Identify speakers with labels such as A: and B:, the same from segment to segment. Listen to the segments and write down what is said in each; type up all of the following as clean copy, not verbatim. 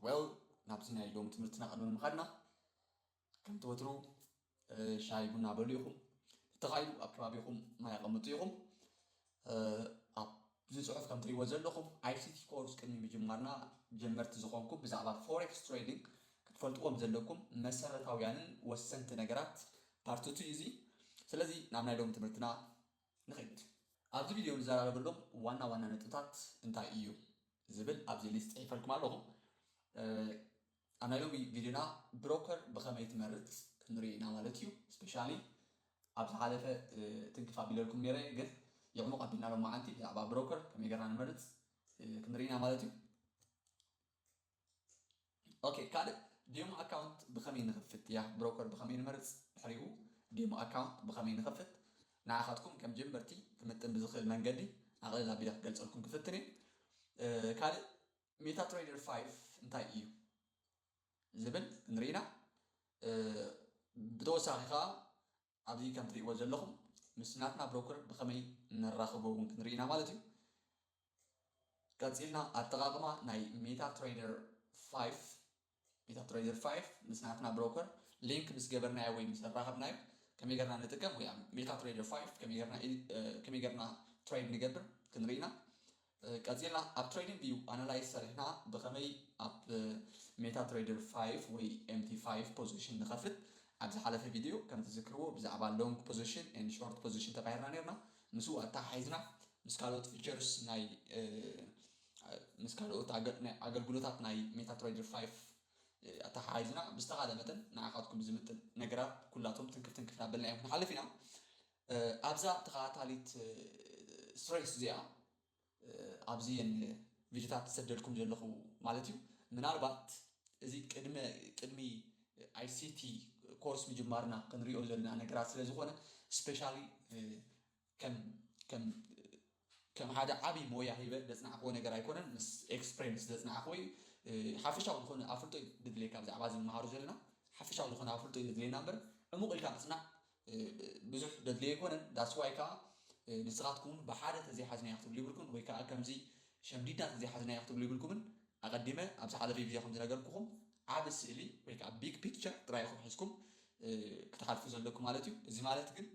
A: well نابزنا اليوم تمرتنا قبل ما خدنا كم توترو شاي بنا بليهم تغايلوا أكبابيهم ما يقمطيهم ብዙ ጽሑፍ ከም ትሪእዎ ዘለኹም ICT ኮርስ ቅድሚ ምጅማርና ጀመርቲ ዝኾንኩም ብዛዕባ ፎሬክስ ትሬዲንግ ክትፈልጥዎም ዘለኩም መሰረታውያንን ወሰንቲ ነገራት ፓርት 2 እዚ ስለዚ ናብ ናይ ሎሚ ትምህርትና ንኸይድ ኣብዚ ቪድዮ ንዘራረበሎም ዋና ዋና ነጥብታት እንታይ እዩ ዝብል ኣብዚ ሊስት ፅሒፈልኩም ኣለኹ ኣብ ናይ ሎሚ ቪድዮና ብሮከር ብኸመይ ትመርፅ ክንርኢ ኢና ማለት እዩ ስፔሻሊ ኣብ ዝሓለፈ ትንክፍ ኣቢለልኩም ነይረ ግን يعمق بينا لو ما عندي بزعبا بروكر كم يقرأ المرض كندرينا مالتي اوكي كاد ديمو اكاونت بخمين نخفت يا بروكر بخمين مرض حريقو ديمو اكاونت بخمين نخفت ناخذكم كم جمبرتي كمتن بزخل منقدي اغلى لا بيدك قلت لكم كفتني كاد ميتا تريدر 5 انتاي ايو زبل كندرينا بدو ساخيخا عبدي كم تريد وجه لكم مسناتنا بروكر بخمي نراخبو ونكنرينا مالتي كاتسيلنا التقاقمة ناي ميتا تريدر 5 مسناتنا بروكر لينك مس جبرنا وي مس راخبنا كم يقرنا نتكم ويا ميتا تريدر 5 كم يقرنا تريد نجبر كنرينا كاتسيلنا اب تريدين فيو انالايزر هنا بخمي اب ميتا تريدر 5 وي MT5 بوزيشن نخفت أبز حالة في فيديو كانت تذكروا بزعبان لونج بوزيشن and short بوزيشن تبعيرنا نيرنا نسوء التحيزنا مسكالوت فيتشرز ناي مسكالوت عقل قلوتات ناي ميتا تريدر 5 التحيزنا بستغادة متن نعقادكم بزمتن نقرات كلاتهم تنكف نابلنا يمكن حالفنا أبزا تقاعد عليت ستريس زيا أبزين فيديوتات تسجلكم جلخو مالتيو من البات زي كدمي ICT كورس مجمارنا كنريو زلنا نقرات سلازخونه سبيشالي كم هذا عبي مويا هيبه دزنا اخو نقر ايكونن مس اكسبيرينس دزنا اخوي حافشاو نكون افلطو ددليكا بزعبا عبازي مهارو زلنا حافشاو نكون افلطو ددلينا نمبر اموق الكا مصنع بزح ددلي يكونن داس وايكا نسغاتكم بحاله زي حزنا يكتب ليبلكم ويكا كمزي شمديدات زي حزنا يكتب ليبلكم اقدمه ابز حاله في فيديوكم زنقركم عاد السئلي ويكا بيك بيكتشر ترايكم حسكم كتحالفوا زلكم مالتيو زي مالت ግን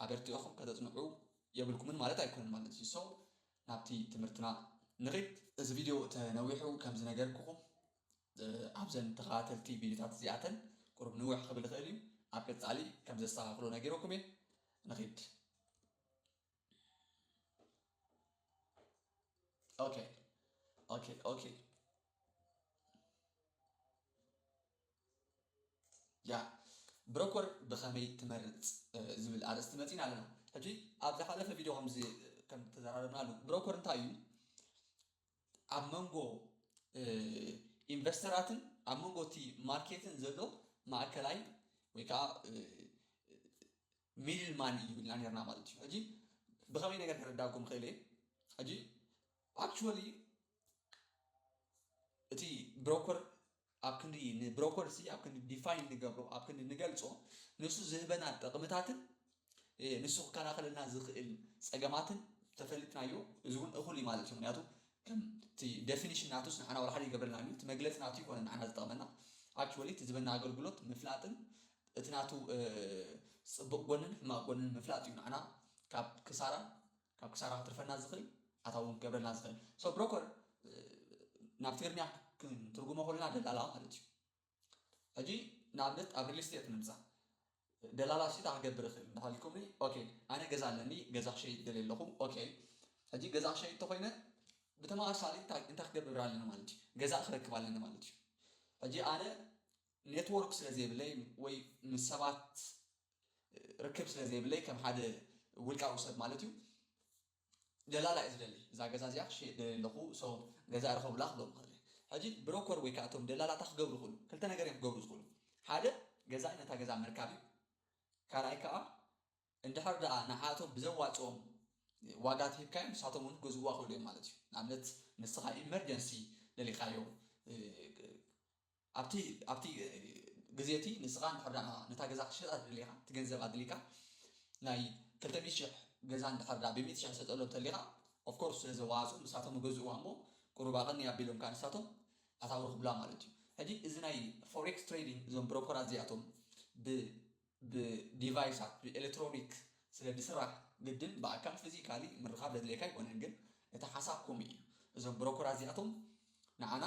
A: አበርቲኹም ከተጽንዑ የብልኩምን ማለት ኣይኮነን ማለት እዩ ሶ ናብቲ ትምህርትና ንሪድ እዚ ቪድዮ ተነዊሑ ከም ዝነገርኩኹም ኣብዘን ተኸታተልቲ ቪድዮታት እዚኣተን ቁርብ ንውሕ ክብል ይኽእል እዩ ኣብ ቀጻሊ ከም ዘስተኻኽሎ ነጊረኩም እየ ንኺድ ኦኬ يا بروكر بخمي تمرت زبل أرست متين علينا هجي أبدا حالا في فيديو همزي كم تزارنا له بروكر نتايو أمانجو إنفستراتن أمانجو تي ماركتن زدو مع كلاي ويكا ميدل مان يقولنا نرنا مالتي هجي بخمي نقدر نرداكم خيلي هجي actually تي بروكر أبكندي بروكر سي أبكندي ديفاين نجبرو أبكندي نجلسو نسو زهبنا تقمتاتن نسو كان آخر الناس زخيل سجماتن تفلتنا يو زون أخولي مالتهم نياتو كم تي definition ناتوس نحنا ولا حد يقبلنا نيو تمجلس ناتيو كنا نحنا تقمنا actually تزبنا عقل قلوت مفلاتن اتناتو بقولن ما قولن مفلاتيو نحنا كاب كسارة ترفنا زخيل أتاون قبلنا زخيل so broker نافتيرني ترجمة خلنا دلالة مالتي أجي نعملت أبريل ستيت نمزح دلالة شيء تعجب برخيل نحلكم لي أوكي أنا جزالني جزاك شيء دليل لكم أوكي أجي جزاك شيء تقولنا بتما أصلي أنت خدب برالنا مالتي جزاك خرك بالنا مالتي أجي أنا نتوركس لزي بلاي وي من سبعة ركبس لزي بلاي كم حدا ولك أوصل مالتي دلالة إزلالي إذا جزاك شيء دليل لكم سو جزاك رخو بلاخدهم خلي هجي بروكر ويكاتهم دلالة تخجبروا خلو كلتا نجار يخجبروا خلو هذا جزاء نتا جزاء مركبي كرايكا اندحر دا نحاتهم بزواتهم واقعات هيك كاين ساعتهم جزوا خلو مالتي عملت نسخة إمرجنسي للي خايو أبتي جزيتي نسخة نحر نتا جزاء شيء أدليها تجنزب أدليكا ناي كلتا ميشح جزاء نحر دا بميت شخص تقولهم تليها of course زواتهم ساعتهم جزوا همو قربا غني أبيلهم كان ساتهم ኣታዊ ረኽብላ ማለት እዩ ሕጂ እዚ ናይ ፎሬክስ ትሬዲንግ እዞም ብሮከራት እዚኣቶም ብዲቫይሳት ብኤሌክትሮኒክ ስለ ዝስራሕ ግድን ብኣካል ፊዚካሊ ምርኻብ ዘድልየካ ኣይኮነን ግን እቲ ሓሳብኩም እዩ እዞም ብሮከራት እዚኣቶም ንዓና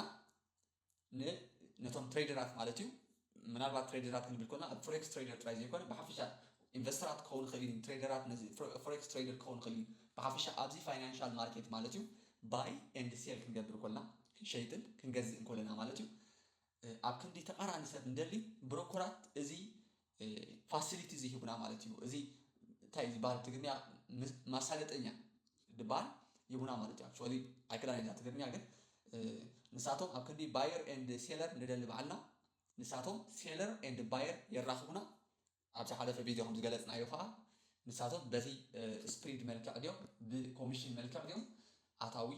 A: ነቶም ትሬደራት ማለት እዩ ምናልባት ትሬደራት ክንብል ኮና ኣብ ፎሬክስ ትሬደር ጥራይ ዘይኮነ ብሓፈሻ ኢንቨስተራት ክኸውን ይኽእል እዩ ትሬደራት ነዚ ፎሬክስ ትሬደር ክኸውን ይኽእል እዩ ብሓፈሻ ኣብዚ ፋይናንሻል ማርኬት ማለት እዩ ባይ ኤንድ ሴል ክንገብር ኮልና ክንሸይጥን ክንገዝእን ኮለና ማለት እዩ ኣብ ክንዲ ተቃራኒ ሰብ እንደሊ ብሮከራት እዚ ፋሲሊቲ ዝሂቡና ማለት እዩ እዚ እንታይ ዝበሃል ትግርኛ ማሳለጠኛ ድባል ይቡና ማለት እዩ አክቹዋሊ ኣይክዳን እዛ ትግርኛ ግን ንሳቶም ኣብ ክንዲ ባየር ኤንድ ሴለር እንደደሊ በዓልና ንሳቶም ሴለር ኤንድ ባየር የራኽቡና ኣብቲ ሓለፈ ቪድዮ ከም ዝገለጽናዮ ከዓ ንሳቶም በቲ ስፕሪድ መልክዕ ድዮም ብኮሚሽን መልክዕ ድዮም ኣታዊ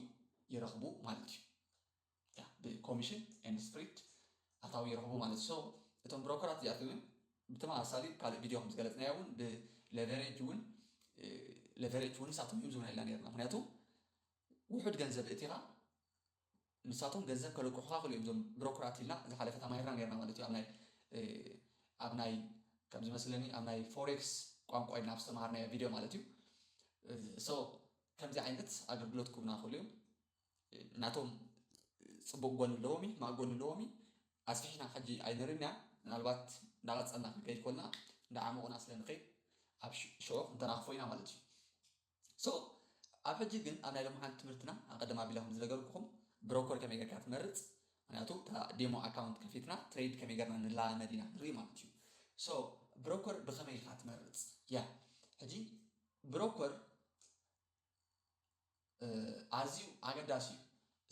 A: ይረኽቡ ማለት እዩ ብኮሚሽን ኤንድ ስፕሪድ ኣታዊ ይረኽቡ ማለት እዩ እቶም ብሮከራት እዚኣቶም ብተመሳሳሊ ካልእ ቪድዮ ከም ዝገለጽናዮ እውን ብሌቨሬጅ እውን ንሳቶም እዮም ዝብና ኢልና ነርና ምክንያቱ ውሑድ ገንዘብ እቲኻ ንሳቶም ገንዘብ ከለቁሑካ ክእሉ እዮም እዞም ብሮከራት ኢልና ዝሓለፈ ተማሂርና ነርና ማለት እዩ ኣብ ናይ ከም ዝመስለኒ ኣብ ናይ ፎሬክስ ቋንቋ ኢልና ኣብ ዝተምሃርናዮ ቪድዮ ማለት እዩ ከምዚ ዓይነት ኣገልግሎት ክቡና ክእሉ እዮም ናቶም ፅቡቅ ጎኒ ኣለዎም ማእ ጎኒ ኣለዎም ኣስፊሕና ሕጂ ኣይንርና ምናልባት እንዳቐፀልና ክንከይድ ኮልና እንዳዓመቑና ስለንኸይድ ኣብ ሸኦኽ እንተናኽፎ ኢና ማለት እዩ ኣብ ሕጂ ግን ኣብ ናይ ሎሚ ሓንቲ ትምህርትና ኣቀደም ኣቢላ ከም ዝነገርኩኹም ብሮከር ከመይ ጌርካ ትመርፅ ምክንያቱ ዴሞ ኣካውንት ከፊትና ትሬድ ከመይ ጌርና ንላመድ ኢና ንርኢ ማለት እዩ ብሮከር ብኸመይ ኢልካ ትመርፅ ሕጂ ብሮከር ኣዝዩ ኣገዳሲ እዩ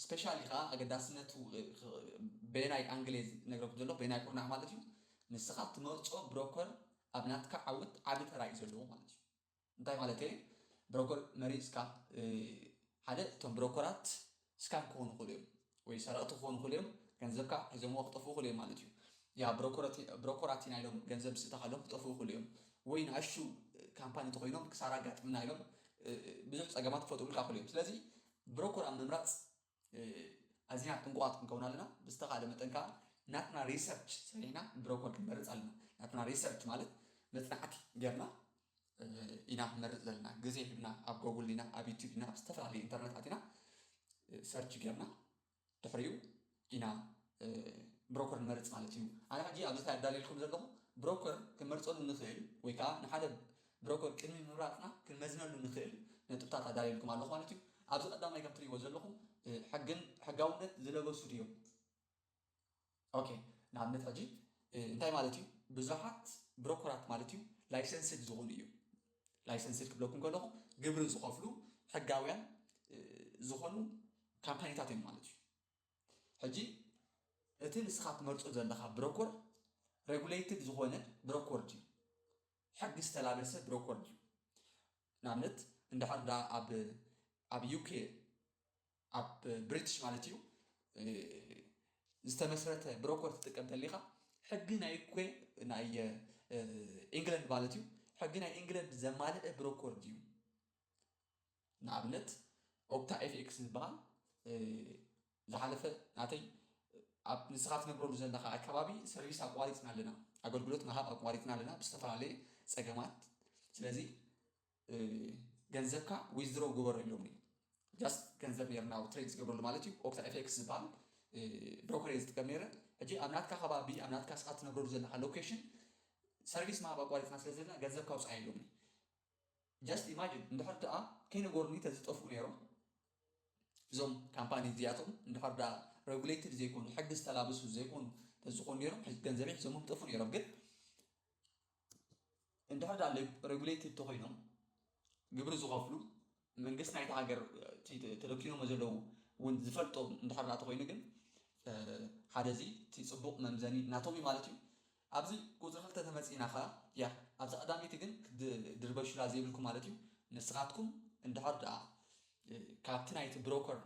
A: ስፔሻሊ ከዓ ኣገዳስነቱ በናይ ኣንግሌዝ ነግረኩም ዘሎ በናይ ቁርናዕ ማለት እዩ ንስኻ ትመርፆ ብሮከር ኣብ ናትካ ዓወት ዓብ ተራ እዩ ዘለዎ ማለት እዩ እንታይ ማለት ብሮከር መሪፅካ ሓደ እቶም ብሮከራት ስካም ክኾኑ ይኽእሉ እዮም ወይ ሰረቕቲ ክኾኑ ይኽእሉ እዮም ገንዘብካ ሒዞምዎ ክጠፍኡ ይኽእሉ እዮም ማለት እዩ ብሮከራት ኢና ኢሎም ገንዘብ ስእተካ ኢሎም ክጠፍኡ ይኽእሉ እዮም ወይ ንኣሹ ካምፓኒ ተኮይኖም ክሳራ ኣጋጥምና ኢሎም ብዙሕ ፀገማት ክፈጥሩልካ ይኽእሉ እዮም ስለዚ ብሮከር ኣብ ምምራፅ ኣዝና ጥንቁቃት ክንከውን ኣለና ብዝተኻእለ መጠን ከዓ ናትና ሪሰርች ሰሪሕና ብሮከር ክንመርፅ ኣለና ናትና ሪሰርች ማለት መፅናዕቲ ጌርና ኢና ክንመርፅ ዘለና ግዜ ሂብና ኣብ ጎግል ኢና ኣብ ዩቲብ ኢና ኣብ ዝተፈላለዩ ኢንተርኔታት ኢና ሰርች ጌርና ድሕሪኡ ኢና ብሮከር ንመርፅ ማለት እዩ ኣነ ሕጂ ኣብዚ ኣዳልየልኩም ዘለኹ ብሮከር ክንመርፀሉ ንኽእል ወይ ከዓ ንሓደ ብሮከር ቅድሚ ምምራፅና ክንመዝነሉ ንኽእል ነጥብታት ኣዳልየልኩም ኣለኹ ማለት እዩ ኣብዚ ቀዳማይ ከም ትሪእዎ ዘለኹም ሕጋውነት ዝለበሱ ድዮም ንኣብነት ሕጂ እንታይ ማለት እዩ ብዙሓት ብሮከራት ማለት እዩ ላይሰንስድ ዝኾኑ እዮም ላይሰንስድ ክብለኩም ከለኹ ግብሪ ዝኸፍሉ ሕጋውያን ዝኾኑ ካምፓኒታት እዮም ማለት እዩ ሕጂ እቲ ንስኻ ትመርፆ ዘለካ ብሮከር ሬጉሌትድ ዝኾነ ብሮከር ድዩ ሕጊ ዝተላበሰ ብሮከር ድዩ ንኣብነት እንድሕር ዳ ኣብ ዩኬ ኣብ ብሪቲሽ ማለት እዩ ዝተመስረተ ብሮከር ትጥቀም ተሊኻ ሕጊ ናይ ኢንግለንድ ማለት እዩ ሕጊ ናይ ኢንግለንድ ዘማልአ ብሮከር ድዩ ንኣብነት ኦክታ ኤፍኤክስ ዝበሃል ዝሓለፈ ናተይ ኣብ ንስኻ ትነብረሉ ዘለካ ኣከባቢ ሰርቪስ ኣቋሪፅና ኣለና ኣገልግሎት ምሃብ ኣቋሪፅና ኣለና ብዝተፈላለየ ፀገማት ስለዚ ገንዘብካ ዊዝድሮ ግበሮ ኢሎም ጃስት ገንዘብ ነርና ትሬድ ዝገብረሉ ማለት እዩ ኦክታ ኤፍኤክስ ዝበሃል ብሮከር ዝጥቀም ነይረ ሕጂ ኣብ ናትካ ከባቢ ኣብ ናትካ ስኻ ትነብረሉ ዘለካ ሎኬሽን ሰርቪስ ምሃብ ኣቋሪፅና ስለ ዘለና ገንዘብካ ውፅዓ ኢሎም ጃስት ኢማጂን እንድሕር ደኣ ከይነገሩኒ ተዝጠፍኡ ነይሮም እዞም ካምፓኒ እዚኣቶም እንድሕር ዳ ሬጉሌትድ ዘይኮኑ ሕጊ ዝተላበሱ ዘይኮኑ ተዝኾኑ ነይሮም ገንዘበይ ሒዞሞም ጠፉ ነይሮም ግን እንድሕር ዳ ሬጉሌትድ ተኮይኖም ግብሪ ዝኸፍሉ መንግስቲ ናይቲ ሃገር ተለኪኖሞ ዘለዉ እውን ዝፈልጦ እንድሕር ዳ ተኮይኑ ግን ሓደዚ እቲ ፅቡቕ መምዘኒ ናቶም እዩ ማለት እዩ ኣብዚ ቁፅሪ 2 ተመፂና ከዓ ኣብዚ ቀዳሚቲ ግን ድርበሽላ ዘይብልኩም ማለት እዩ ንስኻትኩም እንድሕር ዳ ካብቲ ናይቲ ብሮከር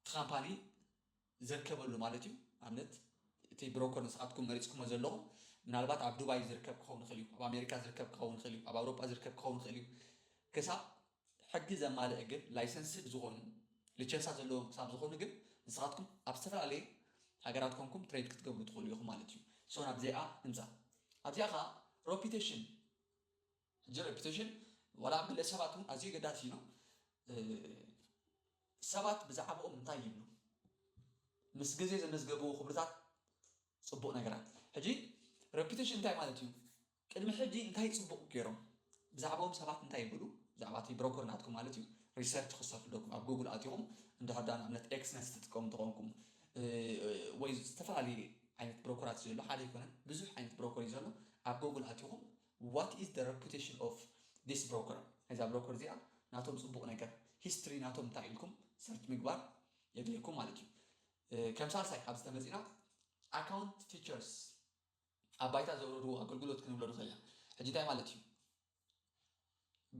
A: እቲ ካምፓኒ ዝርከበሉ ማለት እዩ ኣብነት እቲ ብሮከር ንስኻትኩም መሪፅኩሞ ዘለኹም ምናልባት ኣብ ዱባይ ዝርከብ ክኸውን ይኽእል እዩ ኣብ ኣሜሪካ ዝርከብ ክኸውን ይኽእል እዩ ኣብ ኣውሮፓ ዝርከብ ክኸውን ይኽእል እዩ ክሳብ ሕጊ ዘማልአ ግን ላይሰንስድ ዝኾኑ ልቸሳ ዘለዎም ክሳብ ዝኾኑ ግን ንስኻትኩም ኣብ ዝተፈላለየ ሃገራት ኮንኩም ትሬድ ክትገብሩ ትኽእሉ ኢኹም ማለት እዩ ሶ ናብ ዚኣ ንምፃእ ኣብዚኣ ኸ ሬፑቴሽን ሕጂ ሬፑቴሽን ወላ ኣብ ግለሰባት እውን ኣዝዩ ገዳሲ እዩ ሰባት ብዛዕባኦም እንታይ ይብሉ ምስ ግዜ ዘመዝገብዎ ክብርታት ፅቡቅ ነገራት ሕጂ ሬፑቴሽን እንታይ ማለት እዩ ቅድሚ ሕጂ እንታይ ፅቡቅ ገይሮም ብዛዕባኦም ሰባት እንታይ ይብሉ ብዛዕባ እቲ ብሮከር ናትኩም ማለት እዩ ሪሰርች ክሰርሕለኩም ኣብ ጉግል ኣትኹም እንዳሕዳ ንኣብነት ኤክስነስ ትጥቀሙ ተኾንኩም ወይ ዝተፈላለዩ ዓይነት ብሮከራት ዘሎ ሓደ ይኮነን ብዙሕ ዓይነት ብሮከር እዩ ዘሎ ኣብ ጉግል ኣትኹም what is the reputation of this broker እዛ ብሮከር እዚኣ ናቶም ፅቡቅ ነገር ሂስትሪ ናቶም እንታይ ኢልኩም ሰርች ምግባር የድልየኩም ማለት እዩ ከም ሳልሳይ ኣብ ዝተመፂና ኣካውንት ፊቸርስ ኣብ ባይታ ዘውረዱ ኣገልግሎት ክንብሎ ንኽእል ኢና ሕጂ እንታይ ማለት እዩ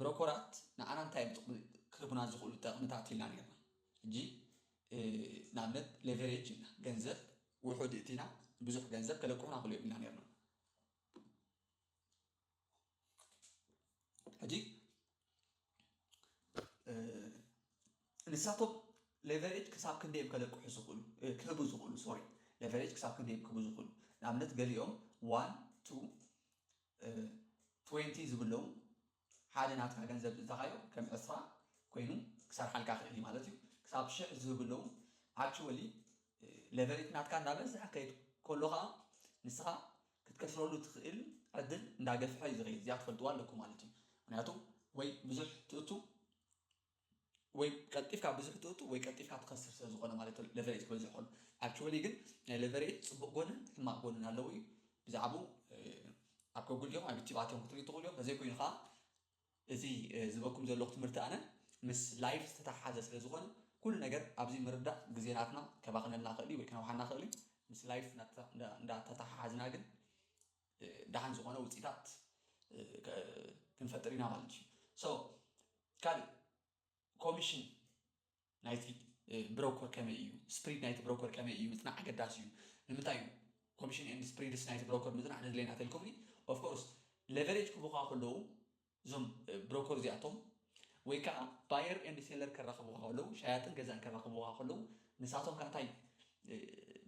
A: ብሮከራት ንዓና እንታይ ክህቡና ዝኽእሉ ጠቕምታት ኢልና ነርና ሕጂ ንኣብነት ሌቨሬጅ ኢና ገንዘብ ውሑድ እቲና ብዙሕ ገንዘብ ከለቁሑና ክእሉ ኢልና ነርና ሕጂ ንሳቶም ሌቨሬጅ ክሳብ ክንደይም ከለቁሑ ዝኽእሉ ክህቡ ዝኽእሉ ሶሪ ሌቨሬጅ ክሳብ ክንደይም ክህቡ ዝኽእሉ ንኣብነት ገሊኦም 1 2 20 ዝብለው ሓደ ናትካ ገንዘብ ዝእታኻዮ ከም ዕስራ ኮይኑ ክሰርሓልካ ክእል ማለት እዩ ክሳብ 1000 ዝብለው ኣክቹዋሊ ሌቨሬጅ ናትካ እናበዝሐ ከይድ ከሎ ከዓ ንስኻ ክትከስረሉ ትኽእል ዕድል እንዳገፍሐ እዩ ዝኸይድ እዚኣ ትፈልጥዋ ኣለኩም ማለት እዩ ምክንያቱ ወይ ብዙሕ ትእቱ ወይ ቀልጢፍካ ብዙሕ ትእቱ ወይ ቀልጢፍካ ትኸስር ስለ ዝኾነ ማለት ሌቨሬጅ ክበዝሕ ከሎ ኣክቹዋሊ ግን ናይ ሌቨሬጅ ፅቡቅ ጎንን ሕማቅ ጎንን ኣለዎ እዩ ብዛዕባኡ ኣብ ከጉል እዮም ኣብ ዩቲብ ኣትዮም ክትሪኡ ትኽእሉ እዮም በዘይ ኮይኑ ከዓ እዚ ዝበኩም ዘለኹ ትምህርቲ ኣነ ምስ ላይፍ ዝተተሓሓዘ ስለ ዝኾነ ኩሉ ነገር ኣብዚ ምርዳእ ግዜናትና ከባኽነልና ክእል ወይ ከነባሓና ክእል ምስ ላይፍ እንዳተተሓሓዝና ግን ደሓን ዝኾነ ውፅኢታት ክንፈጥር ኢና ማለት እዩ ሶ ካልእ ኮሚሽን ናይቲ ብሮከር ከመይ እዩ ስፕሪድ ናይቲ ብሮከር ከመይ እዩ ምፅናዕ ኣገዳሲ እዩ ንምንታይ እዩ ኮሚሽን ኤንድ ስፕሪድስ ናይቲ ብሮከር ምፅናዕ ንድለየና ተልኩምኒ ኦፍኮርስ ሌቨሬጅ ክቡካ ከለዉ እዞም ብሮከር እዚኣቶም ወይ ከዓ ባየር ኤንድ ሴለር ከራኽቡካ ከለዉ ሻያጥን ገዛን ከራኽቡካ ከለዉ ንሳቶም ከዓ እንታይ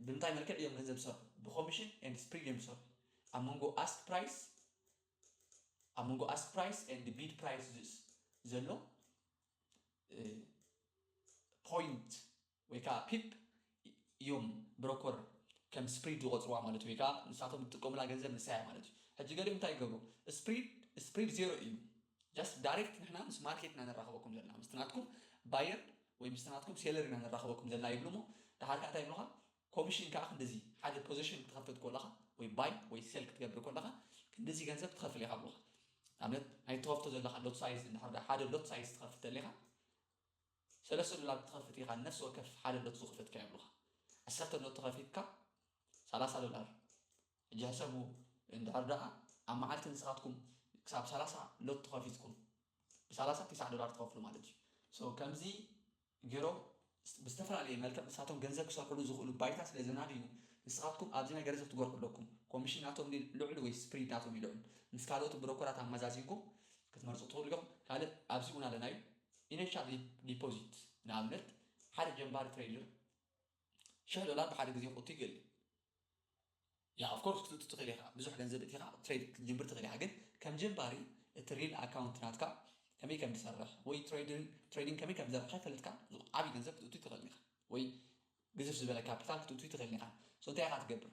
A: ብምንታይ መልክዕ እዮም ገንዘብ ዝሰርሑ ብኮሚሽን ኤንድ ስፕሪድ እዮም ዝሰርሑ ኣብ መንጎ ኣስክ ፕራይስ ኤንድ ቢድ ፕራይስ ዘሎ ፖይንት ወይ ከዓ ፒፕ እዮም ብሮከር ከም ስፕሪድ ዝቆፅርዋ ማለት እዩ ወይ ከዓ ንሳቶም ዝጥቀሙላ ገንዘብ ንሳያ ማለት እዩ ሕጂ ገሊኦም እንታይ ይገብሩ ስፕሪድ ዜሮ እዩ ጀስት ዳይሬክት ንሕና ምስ ማርኬት ኢና ነራኸበኩም ዘለና ምስትናትኩም ባየር ወይ ምስትናትኩም ሴለር ኢና ነራኸበኩም ዘለና ይብሉ ሞ ድሓርካ እንታይ ይብሉኻ ኮሚሽን ከዓ ክንደዚ ሓደ ፖዚሽን ክትከፍት ከለኻ ወይ ባይ ወይ ሴል ክትገብር ከለኻ ክንደዚ ገንዘብ ትኸፍል ኢኻ ብሉኻ ንኣብነት ናይ ትኸፍቶ ዘለኻ ሎት ሳይዝ እንድሕር ሓደ ሎት ሳይዝ ትኸፍት ተለኻ $3 ትኸፍት ኢኻ ነፍሲ ወከፍ ሓደ ሎት ዝኽፈትካ ይብሉኻ 10 ሎት ተኸፊትካ $30 ሕጂ ሕሰቡ እንድሕር ደኣ ኣብ መዓልቲ ንስኻትኩም ክሳብ 30 ሎት ተኸፊትኩም ብ30 $9 ትኸፍሉ ማለት እዩ ሶ ከምዚ ገይሮም ብዝተፈላለየ መልክዕ ንሳቶም ገንዘብ ክሰርሕሉ ዝኽእሉ ባይታ ስለ ዝናድዩ ንስኻትኩም ኣብዚ ነገር እዚ ክትገርሑ ኣለኩም ኮሚሽን ናቶም ልዑል ወይ ስፕሪድ ናቶም ይልዑል ምስ ካልኦት ብሮከራት ኣመዛዚንኩም ክትመርፁ ትኽእሉ ኢኹም ካልእ ኣብዚ እውን ኣለና እዩ ኢኒሻል ዲፖዚት ንኣብነት ሓደ ጀምባሪ ትሬደር $1,000 ብሓደ ግዜ ክእቱ ይኽእል ያ ኦፍኮርስ ክትእቱ ትኽእል ኢኻ ብዙሕ ገንዘብ እቲኻ ትሬድ ክትጅምር ትኽእል ኢኻ ግን ከም ጀምባሪ እቲ ሪል ኣካውንት ናትካ ከመይ ከም ዝሰርሕ ወይ ትሬዲንግ ከመይ ከም ዝሰርሕ ከይፈለጥካ ዓብዪ ገንዘብ ክትእቱ ትኽእል ኢኻ ወይ ግዝፍ ዝበለ ካፒታል ክትእቱ ትኽእል ኢኻ ሶ እንታይ ኢኻ ትገብር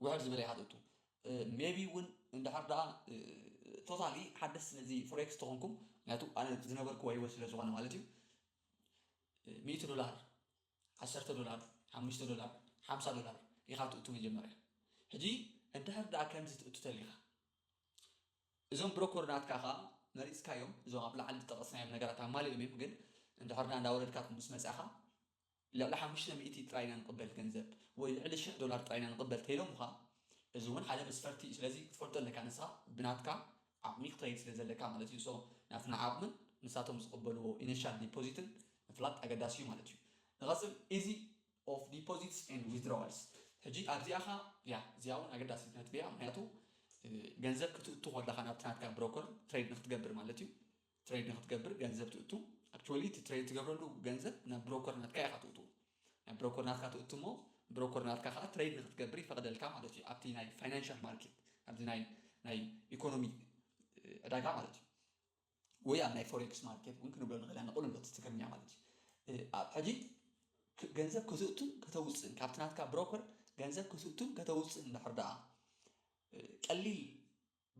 A: ውሕድ ዝበለ ኢኻ ትእቱ ሜቢ እውን እንድሕር ደኣ ቶታሊ ሓደስ ስለዚ ፎሬክስ ተኾንኩም ምክንያቱ ኣነ ዝነበርኩ ወይወ ስለ ዝኾነ ማለት እዩ $100 $10 $5 $50 ኢኻ ትእቱ መጀመርያ ሕጂ እንድሕር ደኣ ከምዚ ትእቱ ተሊኻ እዞም ብሮከር ናትካ ከዓ መሪፅካዮም እዞም ኣብ ላዕሊ ዝጠቐስናዮም ነገራት ኣማሊኦም እዮም ግን እንድሕር ደኣ እንዳወረድካትኩም ምስ መፅእኻ ልዕሊ 500 ጥራይ ኢና ንቕበል ገንዘብ ወይ ልዕሊ $1,000 ጥራይ ኢና ንቕበል ተኢሎም ኻ እዚ እውን ሓደ መስፈርቲ እዩ ስለዚ ክትፈልጦ ኣለካ ንስኻ ብናትካ ዓቕሚ ክትኸይድ ስለ ዘለካ ማለት እዩ ሶ ናትና ዓቕምን ንሳቶም ዝቕበልዎ ኢኒሻል ዲፖዚትን ምፍላጥ ኣገዳሲ እዩ ማለት እዩ ንቐፅል ኢዚ ኦፍ ዲፖዚትስ ኤንድ ዊዝድሮዋልስ ሕጂ ኣብዚኣ ኻ ያ እዚኣ እውን ኣገዳሲት ነትብያ ምክንያቱ ገንዘብ ክትእቱ ከለኻ ናብቲ ናትካ ብሮከር ትሬድ ንክትገብር ማለት እዩ ትሬድ ንክትገብር ገንዘብ ትእቱ ኣክቹዋሊ እቲ ትሬድ ትገብረሉ ገንዘብ ናብ ብሮከር ናትካ ኢኻ ትእቱ ናብ ብሮከር ናትካ ትእትሞ ብሮከር ናትካ ከዓ ትሬድ ንክትገብር ይፈቅደልካ ማለት እዩ ኣብቲ ናይ ፋይናንሻል ማርኬት ኣብቲ ናይ ኢኮኖሚ ዕዳጋ ማለት እዩ ወይ ኣብ ናይ ፎሬክስ ማርኬት እውን ክንብሎ ንኽእል ኢና ንቁልሎት ትግርኛ ማለት እዩ ሕጂ ገንዘብ ክትእቱን ከተውፅእን ካብቲ ናትካ ብሮከር ገንዘብ ክትእቱን ከተውፅእን እንድሕር ደኣ ቀሊል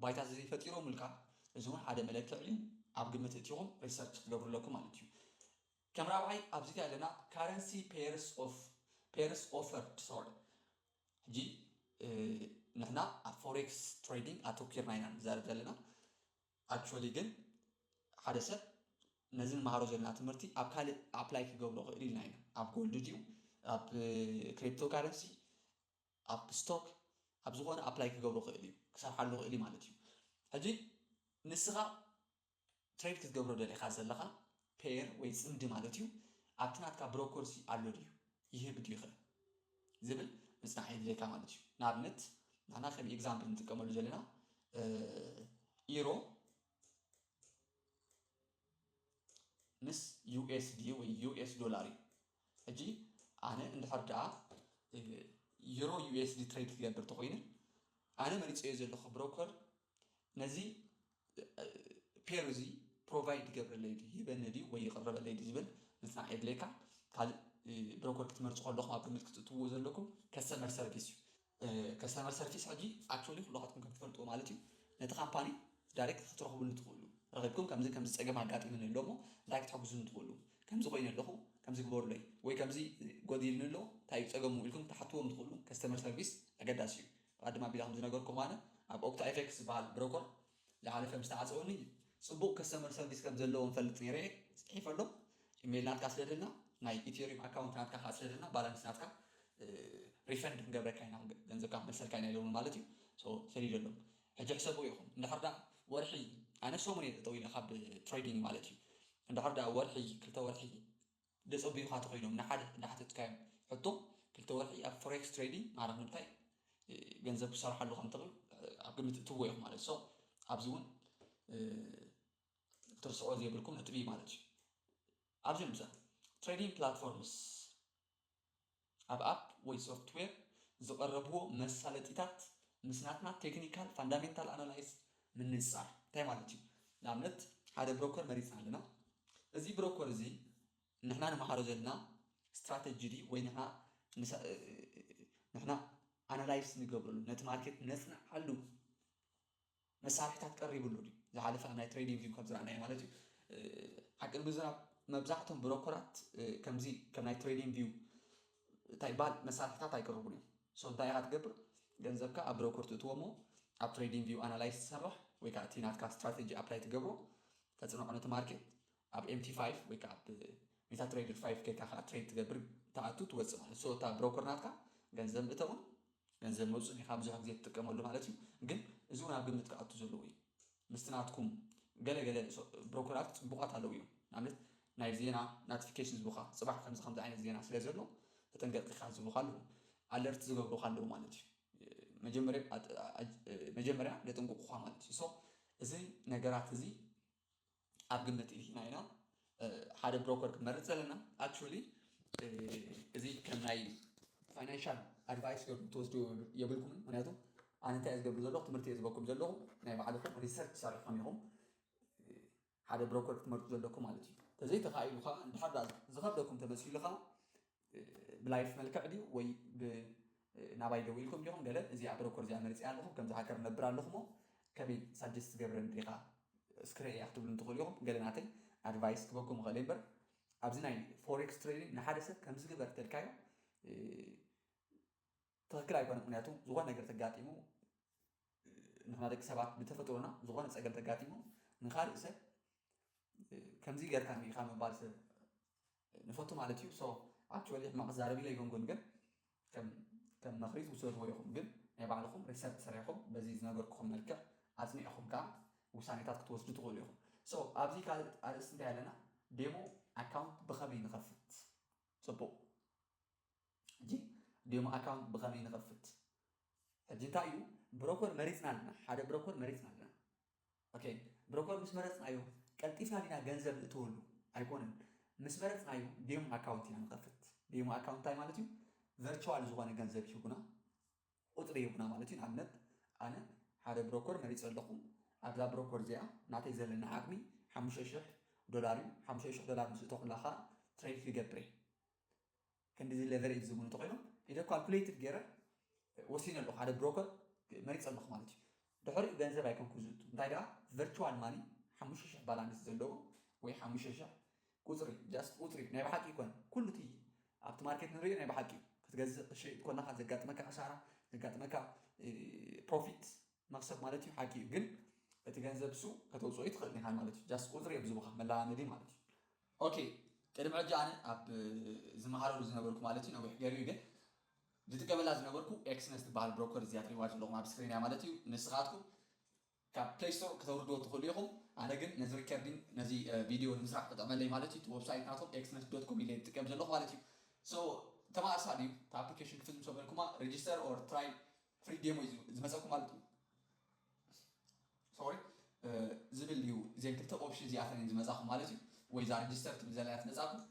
A: ባይታ ዘይፈጢሮም ኢልካ እዚ እውን ሓደ መለክዕ እዩ ኣብ ግምት እትይኹም ሪሰርች ክትገብሩለኩም ማለት እዩ ከም ራብዓይ ኣብዚ ኣለና ካረንሲ ፔርስ ኦፈርድ ሶሪ ሕጂ ንሕና ኣብ ፎሬክስ ትሬዲንግ ኣተኪርና ኢና ንዛረብ ዘለና ኣክቹዋሊ ግን ሓደ ሰብ ነዚ ንመሃሮ ዘለና ትምህርቲ ኣብ ካልእ ኣፕላይ ክገብሮ ክእል ኢልና ኢና ኣብ ጎልድ ድዩ ኣብ ክሪፕቶ ካረንሲ ኣብ ስቶክ ኣብ ዝኾነ ኣፕላይ ክገብሮ ክእል እዩ ክሰርሓሉ ክእል እዩ ማለት እዩ ሕጂ ንስኻ ትሬድ ክትገብሮ ደሊኻ ዘለኻ ፔር ወይ ፅምዲ ማለት እዩ ኣብቲ ናትካ ብሮከርሲ ኣሎ ድዩ ይህብ ድዩ ኸ ዝብል ምፅናዕ የድልየካ ማለት እዩ ንኣብነት ንሕና ከም ኤግዛምፕል ንጥቀመሉ ዘለና ኢሮ ምስ ዩኤስዲ ወይ ዩኤስ ዶላር እዩ ሕጂ ኣነ እንድሕር ደኣ ዩሮ ዩኤስዲ ትሬድ ክገብር ተኮይነ ኣነ መሪፅዮ ዘለኹ ብሮከር ነዚ ፔር እዚ ፕሮቫይድ ይገብረለይ ድዩ ይህበኒ ድዩ ወይ ይቕረበለይ ድዩ ዝብል ምፅናዕ የድልየካ ካልእ ብሮከር ክትመርፁ ከለኹም ኣብ ግምት ክትእትውዎ ዘለኩም ከስተመር ሰርቪስ እዩ ከስተመር ሰርቪስ ሕጂ ኣክቹዋሊ ኩላኻትኩም ከም ትፈልጥዎ ማለት እዩ ነቲ ካምፓኒ ዳይሬክት ክትረኽብሉ ትኽእሉ ረኺብኩም ከምዚ ፀገም ኣጋጢሙኒ ኣሎ እሞ እንታይ ክትሕግዙን ትኽእሉ ከምዚ ኮይኑ ኣለኹ ከምዚ ግበሩለይ ወይ ከምዚ ጎዲልኒ ኣሎ እንታይ እዩ ፀገሙ ኢልኩም ተሓትዎም ትኽእሉ ከስተመር ሰርቪስ ኣገዳሲ እዩ ቀድማ ኣቢላ ከም ዝነበርኩም ኣነ ኣብ ኦክታ ኤፌክስ ዝበሃል ብሮከር ዝሓለፈ ምስ ተዓፀወኒ ፅቡቅ ከስተመር ሰርቪስ ከም ዘለዎ ንፈልጥ ነይረ ፅሒፍ ኣሎ ኢሜይል ናትካ ስለደልና ናይ ኢትዮሪየም ኣካውንት ናትካ ከዓ ስለደልና ባላንስ ናትካ ሪፈንድ ክንገብረካ ኢና ገንዘብካ መልሰልካ ኢና ኢሎም ማለት እዩ ሰዲድ ኣሎ ሕጂ ሕሰብዎ ኢኹም እንድሕር ዳ ወርሒ ኣነ ሰሙን እየ ጠጠው ኢለ ካብ ትሬዲንግ ማለት እዩ እንድሕር ዳ ወርሒ 2 ወርሒ ደፀቢዩካ ተኮይኖም ንሓደ እንዳሓተትካዮም ሕቶ 2 ወርሒ ኣብ ፎሬክስ ትሬዲንግ ማለት ንምንታይ ገንዘብ ክሰርሓሉ ከም ትኽእል ኣብ ግምት እትዎ ኢኹም ማለት ሶ ኣብዚ እውን ክትርስዖ ዘይብልኩም ነጥቢ ማለት እዩ ኣብዚ ምሳ ትሬዲንግ ፕላትፎርምስ ኣብ ኣፕ ወይ ሶፍትዌር ዝቐረብዎ መሳለጢታት ምስ ናትና ቴክኒካል ፋንዳሜንታል ኣናላይዝ ምንፃር እንታይ ማለት እዩ ንኣብነት ሓደ ብሮከር መሪፅና ኣለና እዚ ብሮከር እዚ ንሕና ንመሃሮ ዘለና ስትራቴጂ ድዩ ወይ ንሕና ኣናላይዝ ንገብረሉ ነቲ ማርኬት ነፅንዓሉ መሳርሕታት ቀሪብሉ ድዩ ዝሓለፈ ናይ ትሬዲንግ ቪው ከም ዝረኣናዮ ማለት እዩ ሓቂ ንምዝራብ መብዛሕትኦም ብሮከራት ከምዚ ከም ናይ ትሬዲንግ ቪው እንታይ ይበሃል መሳርሕታት ኣይቀርቡን እዮም ሶ እንታይ ኢኻ ትገብር ገንዘብካ ኣብ ብሮከር ትእትዎ እሞ ኣብ ትሬዲንግ ቪው ኣናላይዝ ትሰርሕ ወይ ከዓ እቲ ናትካ ስትራቴጂ ኣፕላይ ትገብሮ ተፅንዖ ነቲ ማርኬት ኣብ MT5 ወይ ከዓ ኣብ ሜታ ትሬደር 5 ከይካ ከዓ ትሬድ ትገብር ተኣቱ ትወፅእ ማለት ሶ እታ ብሮከር ናትካ ገንዘብ ምእተውን ገንዘብ መውፅእ ኢኻ ብዙሕ ግዜ ትጥቀመሉ ማለት እዩ ግን እዚ እውን ኣብ ግምት ክኣቱ ዘለዎ እዩ ምስቲ ናትኩም ገለገለ ብሮከራት ፅቡቃት ኣለው እዮም ንኣብነት ናይ ዜና ኖቲፊኬሽን ዝቡኻ ፅባሕ ከምዚ ዓይነት ዜና ስለ ዘሎ ተጠንቀቂካ ዝቡኻ ኣለዉ ኣለርት ዝገብሩካ ኣለዉ ማለት እዩ መጀመርያ ዘጥንቅቑኻ ማለት እዩ ሶ እዚ ነገራት እዚ ኣብ ግምት ኢልና ኢና ሓደ ብሮከር ክመርፅ ዘለና ኣክቹዋሊ እዚ ከም ናይ ፋይናንሻል ኣድቫይስ ትወስዱ የብልኩምን ምክንያቱም ኣነ እንታይ ዝገብሩ ዘለኹ ትምህርቲ እየ ዝህበኩም ዘለኹ ናይ ባዕልኩም ሪሰርች ሰሪሕኩም ኢኹም ሓደ ብሮከር ክትመርፁ ዘለኩም ማለት እዩ ተዘይተኻኢሉ ከዓ እንድሕር ዝኸብደኩም ተመሲሉ ከዓ ብላይፍ መልክዕ ድዩ ወይ ናባይ ደው ኢልኩም ዲኹም ገለ እዚኣ ብሮከር እዚኣ መሪፅያ ኣለኹም ከምዚ ሃገር ነብር ኣለኹሞ ከመይ ሳጀስት ገብረን ዲኻ እስክሪን እያ ክትብሉ ትኽእሉ ኢኹም ገለ ናተይ ኣድቫይስ ክበኩም ክእል እምበር ኣብዚ ናይ ፎሬክስ ትሬዲንግ ንሓደ ሰብ ከምዚ ግበር ተልካዮ ትክክል ኣይኮነን ምክንያቱም ዝኾነ ነገር ተጋጢሙ ንሕና ደቂ ሰባት ብተፈጥሮና ዝኾነ ፀገም ተጋጢሙ ንካልእ ሰብ ከምዚ ጌርካ ኢኻ ምባል ሰብ ንፈቱ ማለት እዩ ሶ ኣክቹዋሊ ሕማቅ ዛረብ ኢለ ይኮንኩን ግን ከም መኽሪ ትውሰድዎ ኢኹም ግን ናይ ባዕልኩም ሪሰርች ሰሪሕኩም በዚ ዝነገርኩኹም መልክዕ ኣፅኒዕኹም ከዓ ውሳኔታት ክትወስዱ ትኽእሉ ኢኹም ሶ ኣብዚ ካልእ ኣርእስቲ እንታይ ኣለና ዴሞ ኣካውንት ብኸመይ ንኸፍት ፅቡቅ ሕጂ ዴሞ ኣካውንት ብኸመይ ንኸፍት ሕጂ እንታይ እዩ ብሮከር መሪፅና ኣለና ሓደ ብሮከር መሪፅና ኣለና ኦኬ ብሮከር ምስ መረፅናዮ ቀልጢፍና ዲና ገንዘብ ንእትወሉ ኣይኮነን ምስ መረፅናዮ ዴሞ ኣካውንት ኢና ንኸፍት ዴሞ አካውንት እንታይ ማለት እዩ ቨርቹዋል ዝኾነ ገንዘብ ይሁና ቁፅሪ ይሁና ማለት እዩ ንኣብነት ኣነ ሓደ ብሮከር መሪፅ ኣለኹ ኣብዛ ብሮከር እዚኣ ናተይ ዘለና ዓቕሚ $5,000 እዩ $5,000 ምስ እተኹላኻ ትሬድ ክገብር እየ ክንዲዚ ሌቨሬጅ ዝብሉ ተኮይኖም ኢለ ካልኩሌትድ ገይረ ወሲነ ኣለኹ ሓደ ብሮከር መሪፅ ኣለኹ ማለት እዩ ድሕሪኡ ገንዘብ ኣይኮንኩ ዝእቱ እንታይ ደኣ ቨርቹዋል ማኒ 5,000 ባላንስ ዘለዎ ወይ 5,000 ቁፅሪ ጃስት ቁፅሪ ናይ ብሓቂ ይኮነ ኩሉ እቲ ኣብቲ ማርኬት ንሪኦ ናይ ብሓቂ ክትገዝእ ክሸይጥ ኮለካ ዘጋጥመካ ክሳራ ዘጋጥመካ ፕሮፊት መክሰብ ማለት እዩ ሓቂ እዩ ግን እቲ ገንዘብ ሱ ከተውፅኦ ይትኽእል ኢኻ ማለት እዩ ጃስት ቁፅሪ እዮም ዝቡኻ መለማመዲ ማለት እዩ ኦኬ ቅድሚ ሕጂ ኣነ ኣብ ዝመሃረሉ ዝነበርኩ ማለት እዩ ነዊሕ ገይሩ ግን ዝጥቀመላ ዝነበርኩ ኤክስነስ ትበሃል ብሮከር እዚኣ ትሪእዋ ዘለኹም ኣብ ስክሪን እያ ማለት እዩ ንስኻትኩም ካብ ፕሌይ ስቶር ከተውርድዎ ትኽእሉ ኢኹም ኣነ ግን ነዚ ሪከርዲንግ ነዚ ቪድዮ ንምስራሕ ክጠቕመለይ ማለት እዩ ዌብሳይት ናቶም ኤክስነስ.com ኢለ ዝጥቀም ዘለኹ ማለት እዩ ሶ ተማእሳሊ እዩ እቲ ኣፕሊኬሽን ክፍል ምስ በልኩማ ሬጅስተር ኦር ትራይ ፍሪ ዴሞ እዩ ዝመፀኩም ማለት እዩ ሶሪ ዝብል እዩ እዚአን ክልተ ኦፕሽን እዚኣተን ዝመፃኹም ማለት እዩ ወይ ዛ ሬጅስተር ትብል ዘላ ትመፃኩም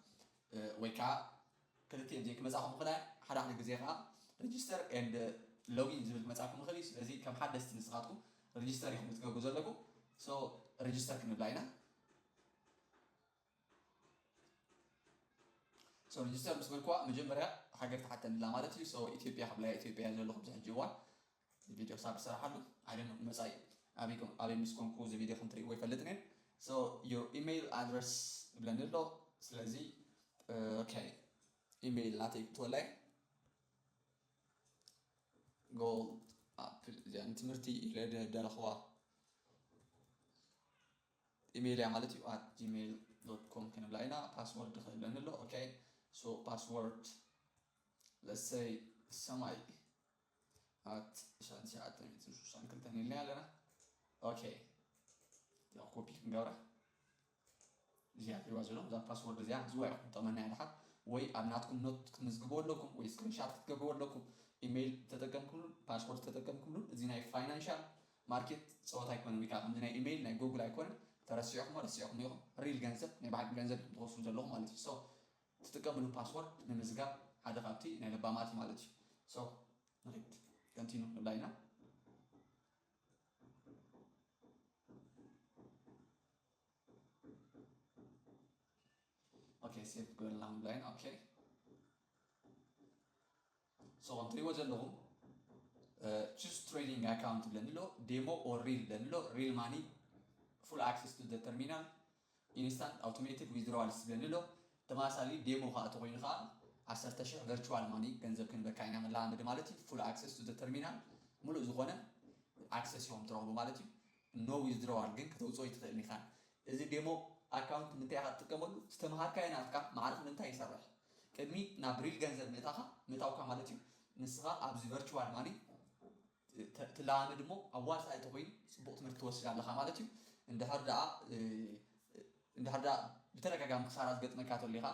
A: ወይ ከዓ ክልቲአን እዚአን ክመፃኹም ይኽእላ ሓደ ሓደ ግዜ ከዓ ሬጅስተር ኤንድ ሎጊን ዝብል ክመፃኩም ይኽእል እዩ ስለዚ ከም ሓደስቲ ንስኻትኩም ሬጅስተር ኢኹም ትገብሩ ዘለኩም ሶ ሬጅስተር ክንብላ ኢና ሶ ሬጅስተር ምስ በልክዋ መጀመርያ ሃገር ተሓተንላ ማለት እዩ ሶ ኢትዮጵያ ክብላ ኢትዮጵያ ዘለኹም ዝሕጂ እዋን ቪድዮ ሳብ ዝሰራሓሉ ኣይደን መፃኢ ኣበይ ምስ ኮንኩ እዚ ቪድዮ ከም ትሪእዎ ይፈልጥን እየ ሶ ዮር ኢሜይል ኣድረስ ይብለኒ ኣሎ ስለዚ ኦኬ ኢሜይል ናተይ ክትወላይ ጎል ኣፕል እዚኣ ንትምህርቲ ኢለ ደረኽዋ ኢሜይል እያ ማለት እዩ ኣት gmail.com ክንብላ ኢና ፓስወርድ ክህለኒ ኣሎ ኦኬ ሶ ፓስወርድ let's say ሰማይ at 962 ኢልና ኣለና ኦኬ ያው ኮፒ ክንገብራ እዚኣ ትሪእዋ ዘለኹም እዛ ፓስወርድ እዚኣ ዝዋ ኢኹም ጠመና ያድሓ ወይ ኣብ ናትኩም ኖት ክትምዝግብዎ ኣለኩም ወይ ስክሪንሻት ክትገብርዎ ኣለኩም ኢሜይል ተጠቀምኩሉን ፓስወርድ ተጠቀምኩሉን እዚ ናይ ፋይናንሻል ማርኬት ፀወታ ኣይኮነን ወይ ከዓ ከምዚ ናይ ኢሜይል ናይ ጉግል ኣይኮነን ተረሲዕኩም ረሲዕኩም ኢኹም ሪል ገንዘብ ናይ ባዕድ ገንዘብ ትወስዱ ዘለኹም ማለት እዩ ሶ ትጥቀምሉ ፓስወርድ ንምዝጋብ ሓደ ካብቲ ናይ ለባማት ማለት እዩ ሶ ንሪድ ኮንቲኑ ንብላ ኢና ኦኬ ሴቭ ክበልና ንብላ ኢና ኦኬ ሶ እንትሪእዎ ዘለኹም ቹዝ ትሬዲንግ ኣካውንት ብለኒ ኣሎ ዴሞ ኦር ሪል ብለኒ ኣሎ ሪል ማኒ full access to the terminal instant automated withdrawals ዝብለኒ ኣሎ ተመሳሳሊ ዴሞ ከዓ ተኮይኑ ከዓ 10,000 ቨርቹዋል ማኒ ገንዘብ ክንበካ ኢና መላመዲ ማለት እዩ full access to the terminal ሙሉእ ዝኾነ ኣክሰስ እዮም ትረኽቡ ማለት እዩ ኖ ዊዝድሮዋል ግን ከተውፅኦ ይትኽእል ኢኻ እዚ ዴሞ ኣካውንት ምንታይ ኢኻ ትጥቀመሉ ዝተምሃርካዮ ናትካ ማዕርፍ ምንታይ ይሰርሕ ቅድሚ ናብ ሪል ገንዘብ ምእታውካ ማለት እዩ ንስኻ ኣብዚ ቨርቹዋል ማኒ ትለማመድ እሞ ኣብ ዋልሳይ ተኮይኑ ፅቡቅ ትምህርቲ ትወስድ ኣለኻ ማለት እዩ እንድሕር ደኣ ብተደጋጋሚ ክሳራ ዝገጥመካ ተሎ ኢኻ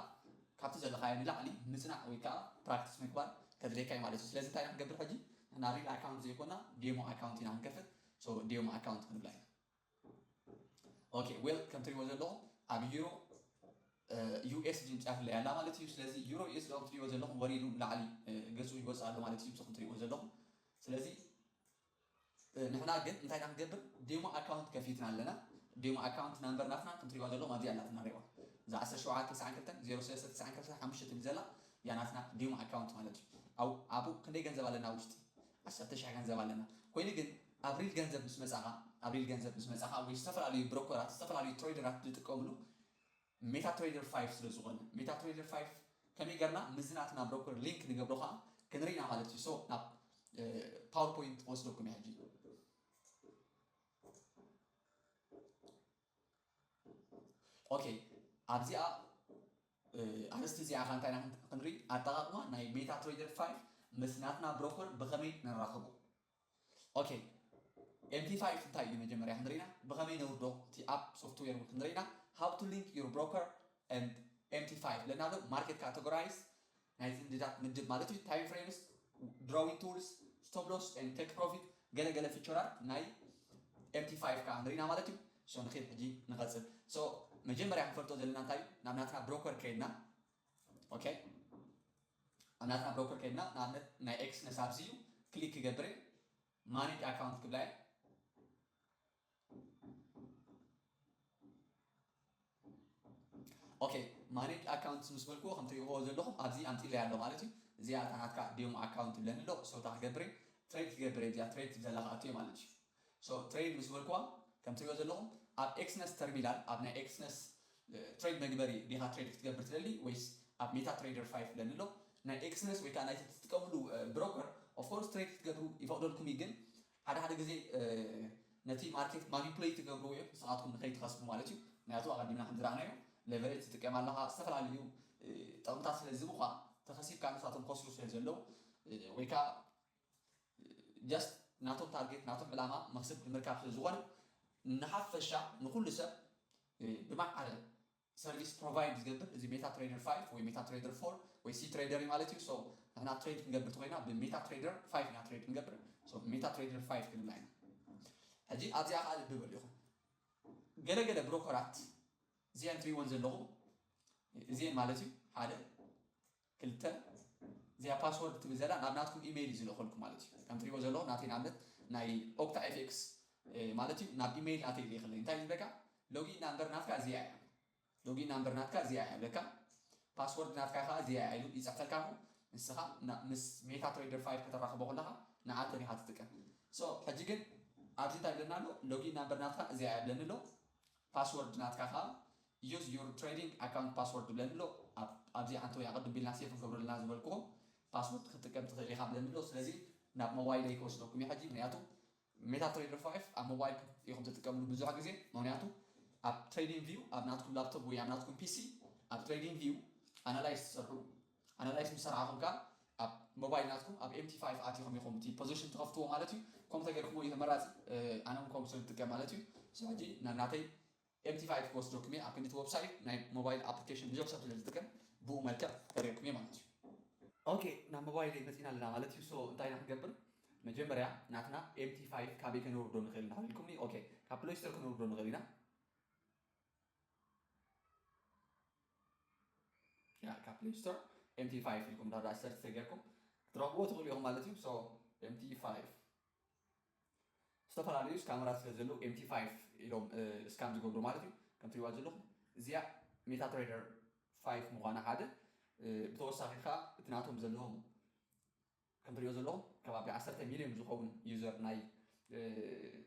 A: ካብቲ ዘለኻዮ ንላዕሊ ምፅናዕ ወይ ከዓ ፕራክቲስ ምግባር ከድልየካ እዩ ማለት እዩ ስለዚ እንታይ ኢና ክንገብር ሕጂ ንሕና ሪል ኣካውንት ዘይኮና ዴሞ ኣካውንት ኢና ክንከፍት ሶ ዴሞ ኣካውንት ክንብላ ኢና ኦኬ ዌል ከም ትሪእዎ ዘለኹም ኣብ ዩሮ ዩኤስዲ ጫፍለ ያላ ማለት እዩ ስለዚ ዩሮ ዩኤስዲ ኣብ ትሪእዎ ዘለኹም ወሪዱ ላዕሊ ገፁ ይወፅእ ኣሎ ማለት እዩ ንስኹም ትሪእዎ ዘለኹም ስለዚ ንሕና ግን እንታይ ኢና ክንገብር ዴሞ ኣካውንት ከፊትና ኣለና ዴሞ ኣካውንት ናምበር ናትና ከም ትሪእዋ ዘለኹም ኣብዚኣ ናትና ሪእዋ እዛ 1792 ትብል ዘላ እያ ናትና ዴሞ ኣካውንት ማለት እዩ ኣብኡ ክንደይ ገንዘብ ኣለና ውሽጢ 10,000 ገንዘብ ኣለና ኮይኑ ግን ኣብ ሪል ገንዘብ ምስ መፃኻ ወይ ዝተፈላለዩ ብሮከራት ዝተፈላለዩ ትሬደራት ዝጥቀምሉ ሜታ ትሬደር 5 ስለ ዝኾነ ሜታ ትሬደር 5 ከመይ ገርና ምዝ ናትና ብሮከር ሊንክ ንገብሮ ከዓ ክንሪኢና ማለት እዩ ሶ ናብ ፓወርፖይንት ወስደኩም እየ ሕጂ ኦኬ ኣብዚኣ ኣርስቲ እዚኣ ካ እንታይ ክንርኢ ኣጠቓቕማ ናይ ሜታ ትሬደር 5 ምስ ናትና ብሮከር ብኸመይ ንራኸቡ ኦኬ MT5 እንታይ እዩ መጀመርያ ክንሪኢና ብኸመይ ነውርዶ እቲ ኣፕ ሶፍትዌር ክንሪኢና how to link your broker and MT5 ለና ዶ ማርኬት ካቴጎራይዝ ናይ ዝንድዳት ምድብ ማለት እዩ ታይም ፍሬምስ drawing tools stop loss and take profit ገለገለ ፊቸራት ናይ MT5 ካ ንሪኢና ማለት እዩ ሶ ንኸይድ ሕጂ ንቐፅል ሶ መጀመርያ ክንፈልጦ ዘለና እንታይ እዩ ናብ ናትና ብሮከር ከይድና ኦኬ أنا بروكر كنا نعمل نا إكس نسابسيو كليك جبري مانج أكاونت كبلاي أوكي مانج أكاونت مسملكو خم تري هو زلهم أبزي أنتي اللي عندهم مالتي زي أتعناتك ديوم أكاونت بلن له سو تاع جبري تريد جبري دي تريد بزلا خاتي مالتي سو تريد مسملكو كم تري هو زلهم أب إكس نس ترميلال أبنا إكس نس تريد مجبري ديها تريد تجبر تللي ويس أب ميتا تريدر 5 لن له نا إكس نس ويكان أي تتكملوا بروكر of course تريد تجبروا يفضلكم يجن هذا جزء نتي ماركت مانيبيوليت تجبروا إيه ساعتكم نخيل تخصموا مالتي نعطوا أقدمنا حضرانيو ليفريج تتكمل لها استفر عليه تقطع سلزموها تخسيب كانوا ساعتهم قصوا سلزلوا ويكا just نعطوا تارجت نعطوا علامة مقصد المركب سلزوان نحف الشعب نقول لسه بمعنى سيرفيس بروفايد جبر زي ميتا تريدر 5 وميتا تريدر 4 وسي تريدر مالتي سو هنا تريد نجبر توينا بميتا تريدر 5 نا تريد نجبر سو ميتا تريدر 5 كل لاين هجي أزياء على الببل يخو جل بروكرات زي أنتري ونزل لهم زي مالتي هذا كلتا زي باسورد تبزلا نابناتكم إيميل يزلو خلكم مالتي أنتري ونزل لهم ناتي نعمل ناي أوكتا إف إكس مالتي ناب إيميل ناتي اللي خلي إنتاج بكا لوجي نمبر ناتكا زي لوجي نمبر ناتكا زي بكا باسورد ناتكا خا زي عيلو إذا أفتكروا نسخة نس ميتا تريدر 5 كتراخ بقولها نعاتني هاتتكا سو حجيجن أبزي تايلنا له لوجي نمبر ناتكا زي بلن له باسورد ناتكا خا use your trading account password بلن له أبزي عنتو يعقد بالناسية في قبل الناس بالكم password ختكم تخلي خام بلن له سلزي ناب موبايل يكوس لكم يحجي منياتو ميتا تريدر 5 أب موبايل يخم تتكملوا بزوج حاجة زي منياتو أب trading view أب ناتكم لابتوب ويا ناتكم بي سي أب trading view analyze سرو analyze مسرعهم كا أب موبايل ناتكم أب MT5 آتيهم يخم تي position تخفتوا مالتي كم تجربوا إذا مرات أنا مكم سنت كمالتي سواجي ناتي MT5 كوست دوكمي أكنت ويب سايت ناي موبايل أبليكيشن بيجوك سبت للذكر بو مالك تريكمي مالتي أوكي نا موبايل مثلنا لنا مالتي سو انتاينا نقبل مجمريا ناتنا MT5 كابي كنور دون غيرنا هلكمني أوكي كابلوي ستر كنور دون غيرنا يا كابلوي ستر MT5 لكم دار أسر تجاكم تراقبوا تقول يوم مالتي سو MT5 استفر عليش كاميرا سلزلو MT5 يوم سكان تقولوا مالتي كم تريواز لهم زيا ميتا تريدر 5 مقانا حادة بتوسع خا تناتهم زلهم كم تريواز لهم كبابي 10 مليون زخون يوزر ناي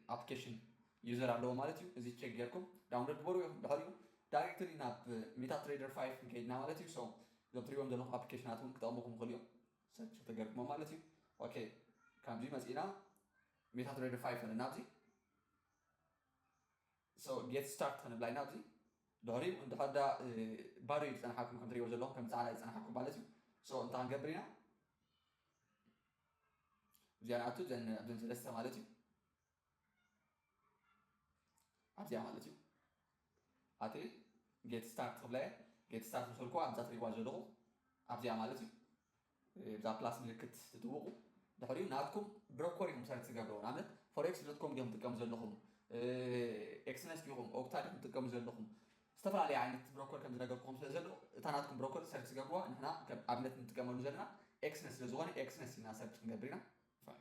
A: ابلكيشن يوزر على مالتي زي تشيك جالكم داونلود بورو دهاليو دايركتلي ناب ميتا تريدر 5 كيدنا مالتي سو كم تريواز لهم ابلكيشناتهم كتابهم خليهم سيرش تجربوا مالتي اوكي كم زي مسئلة ميتا تريدر 5 أنا نابزي so get start أنا بلاي نابزي دهري وأنت هذا باريد أنا حاكم كم تري وزلهم كم ساعة أنا حاكم بالتي so أنت عن قبرنا زين عتو زين لسه مالتي أبزي مالتي أتي get start بلاي get start مسلكوا أبزي تري وزلهم أبزي مالتي بزا بلاس ملكت تدوقوا دحريو ناتكم بروكر يوم سايت تجابرون عمل forex.com يوم تكمل زلهم إكسنس يوم أوكتار يوم تكمل زلهم استفر عليه عينة بروكر كم زنقلكم زلوا تناتكم بروكر سايت تجابروا إحنا كعملت نتكمل زلنا إكسنس لزواني إكسنس هنا سايت تجابرينا 5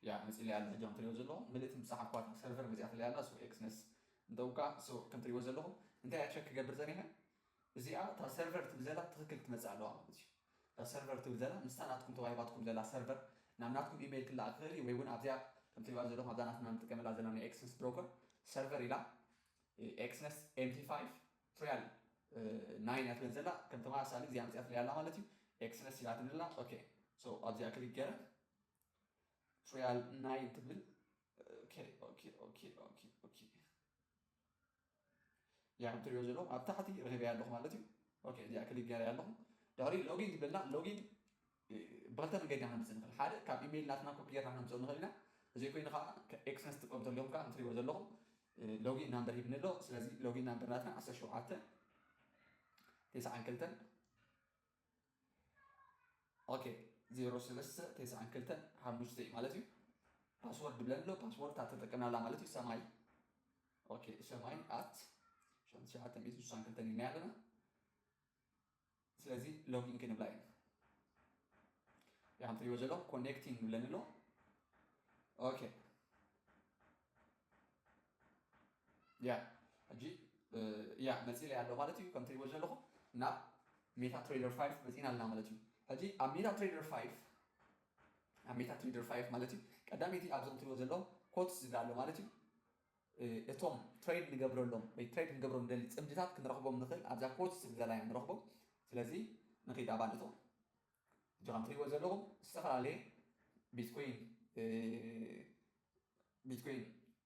A: يا مسئلة على الجام تريو زلهم مليت مساحة قوات سيرفر مزيات اللي على سو إكسنس ندوكا سو كم تريو زلهم أنت أشك جبر زنيها زيا تا سيرفر تبزلا تخكل تمزع له عملتي السيرفر تبزلا مستناتكم توعيباتكم زلا سيرفر نعملاتكم إيميل كل آخري ويبون أبزيا كم تبغى زلهم هذا نحن نتكلم على زلنا إكسنس بروكر سيرفر إلى إكسنس MT5 تريال 9 أتبزلا كم تبغى سالي زي أمزيا تريال عملتي إكسنس إلى تنلا أوكي سو أبزيا كليك كده تريال 9 تبل أوكي يا كم تبغى زلهم أبتحتي رغبي على لهم عملتي أوكي زي كليك كده على لهم داري لوجين تبلنا لوجين بغلطة من قيد نحن نسنخ الحالة كاب إيميل ناتنا كوبير نحن نسوي نخلينا زي كوين خا إكسنس تقوم تلهم كا نتري وزل لهم لوجين نمبر يبني له سلازي لوجين نمبر ناتنا عسى شو عته 9 كلتن أوكي 0 9 كلتن هرموش زي مالتي باسورد بلن له باسورد تعتقدنا على مالتي سماي أوكي سماي عشان شو عته 100 كلتن ينالنا ስለዚህ ሎጊን ክንብላ ኢና ያም ትሪዎ ዘሎ ኮኔክቲንግ ብለን ኣሎ ኦኬ ያ ሕጂ ያ መፂለ ያለው ማለት እዩ ከም ትሪዎ ዘለኹም ናብ MetaTrader 5 መፂና ኣለና ማለት እዩ ሕጂ ኣብ MetaTrader 5 ኣብ MetaTrader 5 ማለት እዩ ቀዳመይቲ ኣብዞም ትሪዎ ዘለኹም ኮትስ ዝብል ኣሎ ማለት እዩ እቶም ትሬድ ንገብረሎም ወይ ትሬድ ንገብሮም ደሊ ፅምድታት ክንረኽቦም ንኽእል ኣብዛ ኮትስ ዘለና ንረኽቦም ስለዚ ንኺድ ኣባንቶ ከም ትሪእዎ ዘለኹም ዝተፈላለየ ቢትኮይን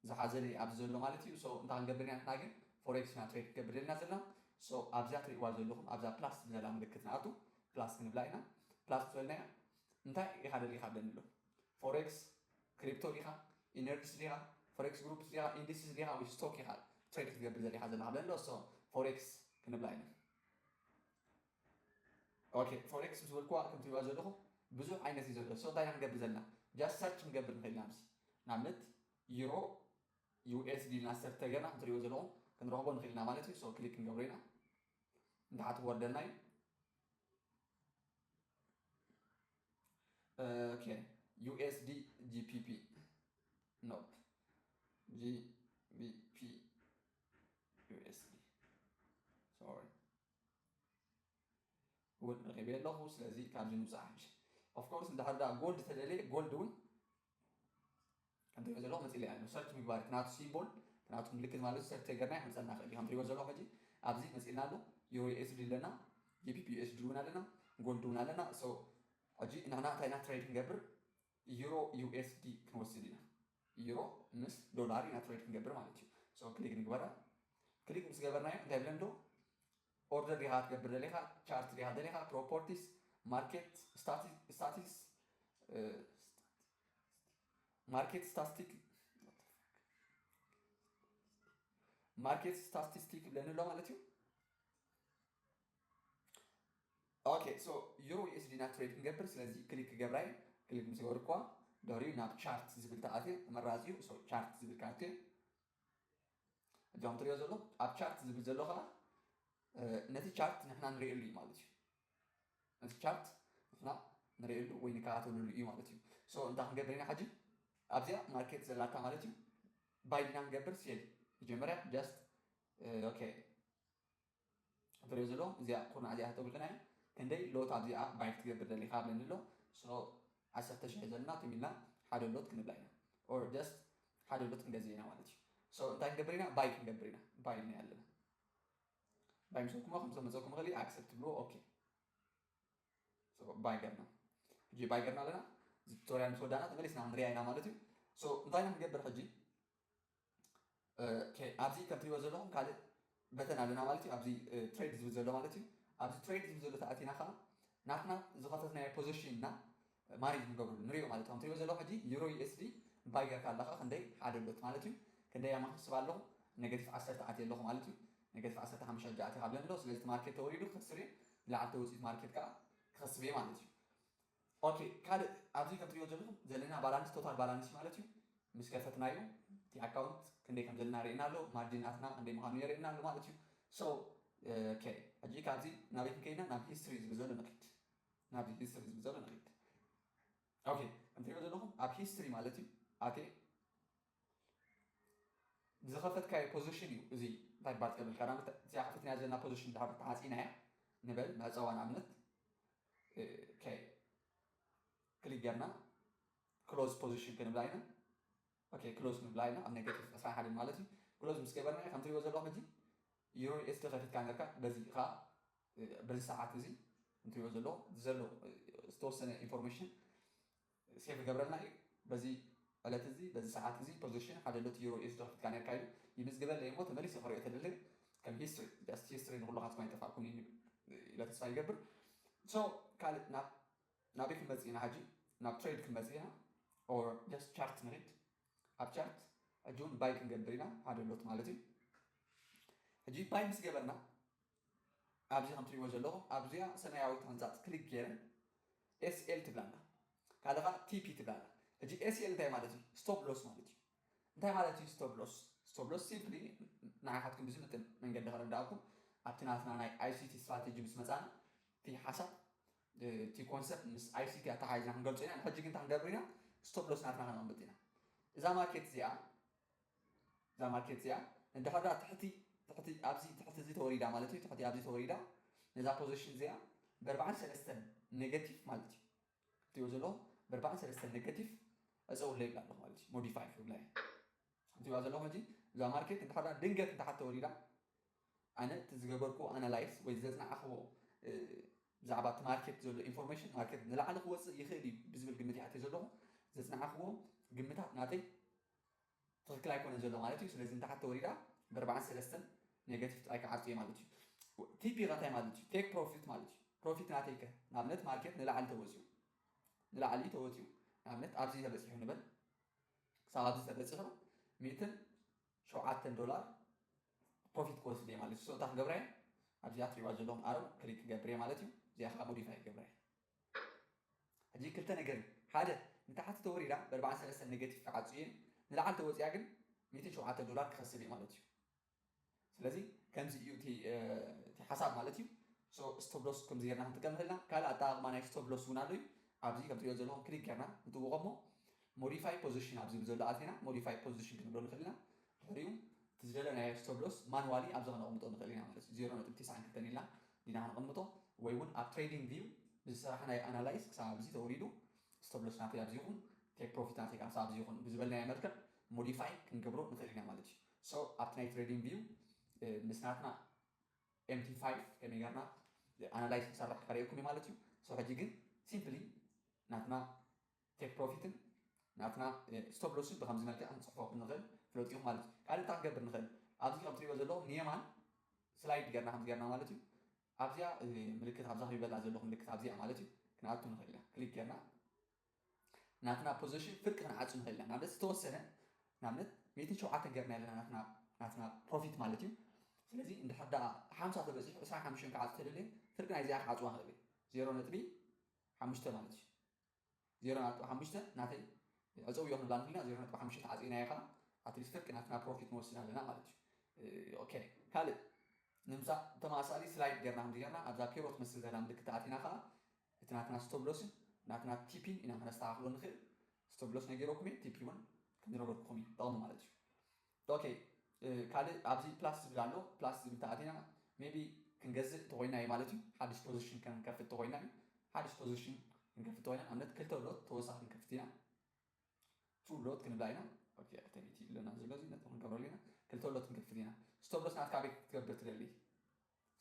A: ዝሓዘለ ኣብዚ ዘሎ ማለት እዩ ሶ እንታይ ክንገብር ኢና ንሕና ግን ፎሬክስ ኢና ትሬድ ክገብር ዘለና ዘለና ሶ ኣብዛ ትሪእዋ ዘለኹም ኣብዛ ፕላስ ዝብላ ምልክት ንኣቱ ፕላስ ክንብላ ኢና ፕላስ ዝበልናያ እንታይ ኢኻ ደሊኻ ብለን ኣሎ ፎሬክስ ክሪፕቶ ዲኻ ኢነርጂስ ዲኻ ፎሬክስ ግሩፕስ ዲኻ ኢንዲስስ ዲኻ ወይ ስቶክ ኢኻ ትሬድ ክትገብር ዘሊኻ ዘለኻ ብለን ኣሎ ሶ ፎሬክስ ክንብላ ኢና ኦኬ ፎሬክስ ምስ በልክዋ ከም ትሪእዋ ዘለኹም ብዙሕ ዓይነት እዩ ዘሎ ሶ እንታይ ኢና ክንገብር ዘለና ጃስት ሰርች ክንገብር ንኽእል ኢና ምስ ንኣብነት ዩሮ ዩኤስዲ ኢልና ሰርች ተገርና ክትሪእዎ ዘለኹም ክንረኽቦ ንኽእል ኢና ማለት እዩ ሶ ክሊክ ክንገብሮ ኢና እንታሓት ወርደና እዩ ኦኬ ዩኤስዲ ጂፒፒ ኖ ጂቢፒ ዩኤስዲ ሶሪ እውን ረኺበ ኣለኹ ስለዚ ካብዚ ንውፃእ ሕጂ ኦፍኮርስ እንድሕር ዳ ጎልድ ተደልየ ጎልድ እውን ከም ትሪእዎ ዘለኹም መፂለ ኣሎ ሰርች ምግባር ናቱ ሲምቦል ናቱ ምልክት ማለት ሰርች ተገርና መፀና ክእል ከም ትሪእዎ ዘለኹም ሕጂ ኣብዚ መፂልና ኣሎ ዩሮ ዩኤስዲ ኣለና ጂፒፒ ዩኤስዲ እውን ኣለና ጎልድ እውን ኣለና ሶ ሕጂ ንሕና እንታይ ኢና ትሬድ ክንገብር ዩሮ ዩኤስዲ ክንወስድ ኢና ዩሮ ምስ ዶላር ኢና ትሬድ ክንገብር ማለት እዩ ሶ ክሊክ ንግበራ ክሊክ ምስ ገበርናዮ እንታይ ብለን ዶ ኦርደር ዲኻ ትገብር ደሊኻ ቻርት ዲኻ ደሊኻ ፕሮፐርቲስ ማርኬት ስታቲስ ማርኬት ስታቲስቲክ ብለን ኣሎ ማለት እዩ ኦኬ ሶ ዩሮ ዩኤስዲ ና ትሬድ ክንገብር ስለዚ ክሊክ ክገብራይ ክሊክ ምስ ገበርኳ ድሕሪኡ ናብ ቻርት ዝብል ተኣትየ መራፂኡ ሶ ቻርት ዝብል ካኣትየ እዚኦም ትሪኦ ዘሎ ኣብ ቻርት ዝብል ዘሎ ከዓ ነቲ ቻርት ንሕና ንሪእሉ እዩ ማለት እዩ ነቲ ቻርት ንሕና ንሪእሉ ወይ ንከታተልሉ እዩ ማለት እዩ ሶ እንታይ ክንገብር ኢና ሕጂ ኣብዚኣ ማርኬት ዘላታ ማለት እዩ ባይ ዲና ክንገብር ሴል መጀመርያ ጀስት ኦኬ ትሪኦ ዘሎ እዚኣ ኩርና እዚኣ ተብልክና እያ ክንደይ ሎት ኣብዚኣ ባይ ክትገብር ደሊኻ ብለን ኣሎ ሶ 10,000 ዘለና ትሚልና ሓደ ሎት ክንብላ ኢና ኦር ጀስት ሓደ ሎት ክንገዝእ ኢና ማለት እዩ ሶ እንታይ ክንገብር ኢና ባይ ክንገብር ኢና ባይ ኢና ኣለና ባይ ምስልኩሞ ከምቶም መፀኩም ክእል ኣክሰፕት ብሎ ኦኬ ሶ ባይ ገርና ሕጂ ባይ ገርና ኣለና እዚ ቱቶርያል ምስ ወዳና ተመሊስና ንሪኣ ኢና ማለት እዩ ሶ እንታይ ኢና ክንገብር ሕጂ ኣብዚ ከም ትሪእዎ ዘለኹም ካልእ በተን ኣለና ማለት እዩ ኣብዚ ትሬድ ዝብል ዘሎ ማለት እዩ ኣብዚ ትሬድ ዝብል ዘሎ ተኣቲና ከዓ ናትና ዝኸፈትናዮ ፖዚሽንና ማኔጅ ንገብርሉ ንሪኦ ማለት እዩ ትሪእዎ ዘለኹም ሕጂ ዩሮ ዩኤስዲ ባይ ጌርካ ኣለኻ ክንደይ ሓደ ሎት ማለት እዩ ክንደይ ኣማ ክስብ ኣለኹ ኔጌቲቭ 10 ኣትየ ኣለኹ ማለት እዩ ኔጌቲቭ 15 ኣትየ ብለን ኣሎ ስለዚ ማርኬት ተወሪዱ ክስር እየ ላዕሊ ተወፂት ማርኬት ከዓ ክኸስብ እየ ማለት እዩ ኦኬ ካልእ ኣብዚ ከም ትሪእዎ ዘለኹም ዘለና ባላንስ ቶታል ባላንስ ማለት እዩ ምስ ከፈትናዮ እቲ ኣካውንት ክንደይ ከም ዘለና ርኢና ኣሎ ማርጂናትና ክንደይ ምዃኑ የርእየና ኣሎ ማለት እዩ ሶ ኦኬ ሕጂ ካብዚ ናበይ ክንከይድና ናብ ሂስትሪ ዝብል ዘሎ ንኸይድ ናብዚ ሂስትሪ ዝብል ዘሎ ንኸይድ ኦኬ ከም ትሪእዎ ዘለኹም ኣብ ሂስትሪ ማለት እዩ ኣትየ ዝኸፈትካዮ ፖዚሽን እዩ እዚ እንታይ ባል ትቀብል ካራ እዚኣ ከፈትና ዘለና ፖዚሽን ድሓር ተዓፂና እያ ንበል መፀዋ ንኣብነት ክሊክ ጌርና ክሎዝ ፖዚሽን ክንብላ ኢና ኦኬ ክሎዝ ክንብላ ኢና ኣብ ኔጌቲቭ 11 ማለት እዩ ክሎዝ ምስ ገበርና ከም ትሪእዎ ዘለኹም ሕጂ ዩሮ ዩኤስዲ ከፊትካ ነርካ በዚ ከዓ በዚ ሰዓት እዚ እንትሪእዎ ዘሎ ዘሎ ዝተወሰነ ኢንፎርሜሽን ሴቭ ገብረልና እዩ በዚ ዕለት እዚ በዚ ሰዓት እዚ ፖዚሽን ሓደ ሎት ዩሮ ዩኤስዲ ከፊትካ ነርካ እዩ ይምዝግበለ እሞ ተመሊሰ ክሪኦ ተደልየ ከም ሂስትሪ ጀስት ሂስትሪ ንኩሉ ካትኩም ኣይጠፋእኩም ኢለ ተስፋ ይገብር ሶ ካልእ ናበይ ክንመፅእ ኢና ሕጂ ናብ ትሬድ ክንመፅእ ኢና ኦር ጀስት ቻርት ንሪድ ኣብ ቻርት ሕጂ እውን ባይ ክንገብር ኢና ሓደ ሎት ማለት እዩ ሕጂ ባይ ምስ ገበርና ኣብዚ ከም ትሪእዎ ዘለኹም ኣብዚኣ ሰማያዊት ህንፃት ክሊክ ገይረን ኤስኤል ትብላና ካልእ ከዓ ቲፒ ትብላና ሕጂ ኤስኤል እንታይ ማለት እዩ ስቶፕ ሎስ ማለት እዩ እንታይ ማለት እዩ ስቶፕ ሎስ ሲምፕሊ ንዓኻትኩም ብዝምጥን መንገዲ ክረዳእኩም ኣብቲ ናትና ናይ ኣይሲቲ ስትራቴጂ ምስ መፃና تي حسب تي كونسبت مس اي سي تي اتحايزنا نقولنا حجي كنت نقبرنا ستوب لوس ناتنا نقبطينا اذا ماركت زيا انت هذا تحتي تحتي زي توريدا مالتي تحتي ابزي توريدا نذا بوزيشن زيا بربعان سلستن نيجاتيف مالتي تيوزلو بربعان سلستن نيجاتيف اصول لي بلا مالتي موديفاي في بلاي تيوزلو ماجي ذا ماركت انت هذا دنجت انت حتى توريدا انا تزغبركو انالايز ويززنا اخو زعبات ماركت زول انفورميشن ماركت نلعل خو يخلي بزبل قمتي حتى زلو ززنا اخو قمتها ناتي تذكر يكون زلو مالتي سلازم انت حتى توريدا بربعان سلستن نيجاتيف تايك عرضي مالتي تي بي غتاي مالتي تيك بروفيت مالتي بروفيت ناتيك نعملت ماركت نلعل توزيو نلعل توزيو نعملت ابزي تبصيحو نبل صابز تبصيحو 107 دولار بروفيت كوست دي مالتي سو تاخ غبراي ابزي اتريوا زلوم ارو كليك غبري مالتي زي اخا موديفاي غبراي اجي كلتا نغير حاجه انت حتى توريدا ب4 3 نيجاتيف عصين نلعل توزيا ግን 107 دولار كخسر دي مالتي ስለዚህ ከምዚ እዩ ቲ ሓሳብ ማለት እዩ ሶ ስቶፕ ሎስ ከምዚ ጌርና ክንጥቀመልና ካልእ ኣጠቓቕማ ናይ ስቶፕ ሎስ እውን ኣሎ እዩ ኣብዚ ከም ትሪኦ ዘለኹም ክሊክ ጌርና ንጥውቖ እሞ ሞዲፋይ ፖዚሽን ኣብዚ ዘሎ ኣትና ሞዲፋይ ፖዚሽን ክንብሎ ንኽእል ኢና ድሕሪኡ እቲ ዝደለናዮ ስቶፕ ሎስ ማንዋሊ ኣብዚ ክነቕምጦ ንኽእል ኢና ማለት እዩ 0.92 ኢልና ዲና ክንቕምጦ ወይ እውን ኣብ ትሬዲንግ ቪው ብዝስራሕናዮ ኣናላይዝ ክሳብ ኣብዚ ተወሪዱ ስቶፕ ሎስ ናተይ ኣብዚ ይኹን ቴክ ፕሮፊት ናተይ ክሳብ ኣብዚ ይኹን ብዝበልናዮ መልክዕ ሞዲፋይ ክንገብሮ ንኽእል ኢና ማለት እዩ ሶ ኣብቲ ናይ ትሬዲንግ ቪው مسناتنا MT5 كمي قرنا أنالايز نسرح كاريوكم مالتيو سو حجي جن سيمبلي ناتنا تيك بروفيتن ناتنا ستوب لوسن بخمس ملكة عن صفوق النغل فلوتيهم مالتي قال تاقب بالنغل أبزي أبطري وزلو نيمان سلايد قرنا حمز قرنا مالتيو أبزيا ملكة حمزة حبيبال عزلو ملكة أبزيا مالتيو كناتو نغل كليك قرنا ناتنا بوزيشن فرق نعاتو نغل نعمل ستوسنة نعمل 207 قرنا لنا ناتنا بروفيت مالتيو ስለዚህ እንደ ሓዳ 50 ተበፂሑ 25 ከዓጽ ተደልየ ፍርቅ ናይ ዚኣ ከዓጽዋ ክእል 0.5 ማለት እዩ 0.5 ናተይ ኣፀው እዮም ንብላ ንክእልና 0.5 ተዓፂና ኢኻ ኣትሊስት ፍርቅ ናትና ፕሮፊት ንወስድ ኣለና ማለት እዩ ኦኬ ካልእ ንምሳእ ተመሳሳሊ ስላይድ ጌርና ከምዚ ጌርና ኣብዛ ፔሮ ትመስል ዘላ ምልክት ኣቲና ከዓ እቲ ናትና ስቶፕ ሎስን ናትና ቲፒን ኢና ክነስተኻኽሎ ንኽእል ስቶፕ ሎስ ነጊረኩም እየ ቲፒ እውን ከምዝነበርኩኹም እዩ ጠቕሙ ማለት እዩ ኦኬ ካልእ ኣብዚ ፕላስ ዝብል ኣሎ ፕላስ ዝብል ተኣቲና ሜቢ ክንገዝእ ተኮይና እዩ ማለት እዩ ሓድሽ ፖዚሽን ክንከፍት ተኮይና እዩ ሓድሽ ፖዚሽን ክንከፍት ተኮይና ኣብነት ክልተ ሎት ተወሳኺ ክንከፍት ኢና ቱ ሎት ክንብላ ኢና ኦኬ ኣክቲቪቲ ለና ስለዚ ነጥብ ክንገብረሉ ኢና ክልተ ሎት ክንከፍት ኢና ስቶፕ ሎስ ናትካ ከበይ ክትገብር ትደሊ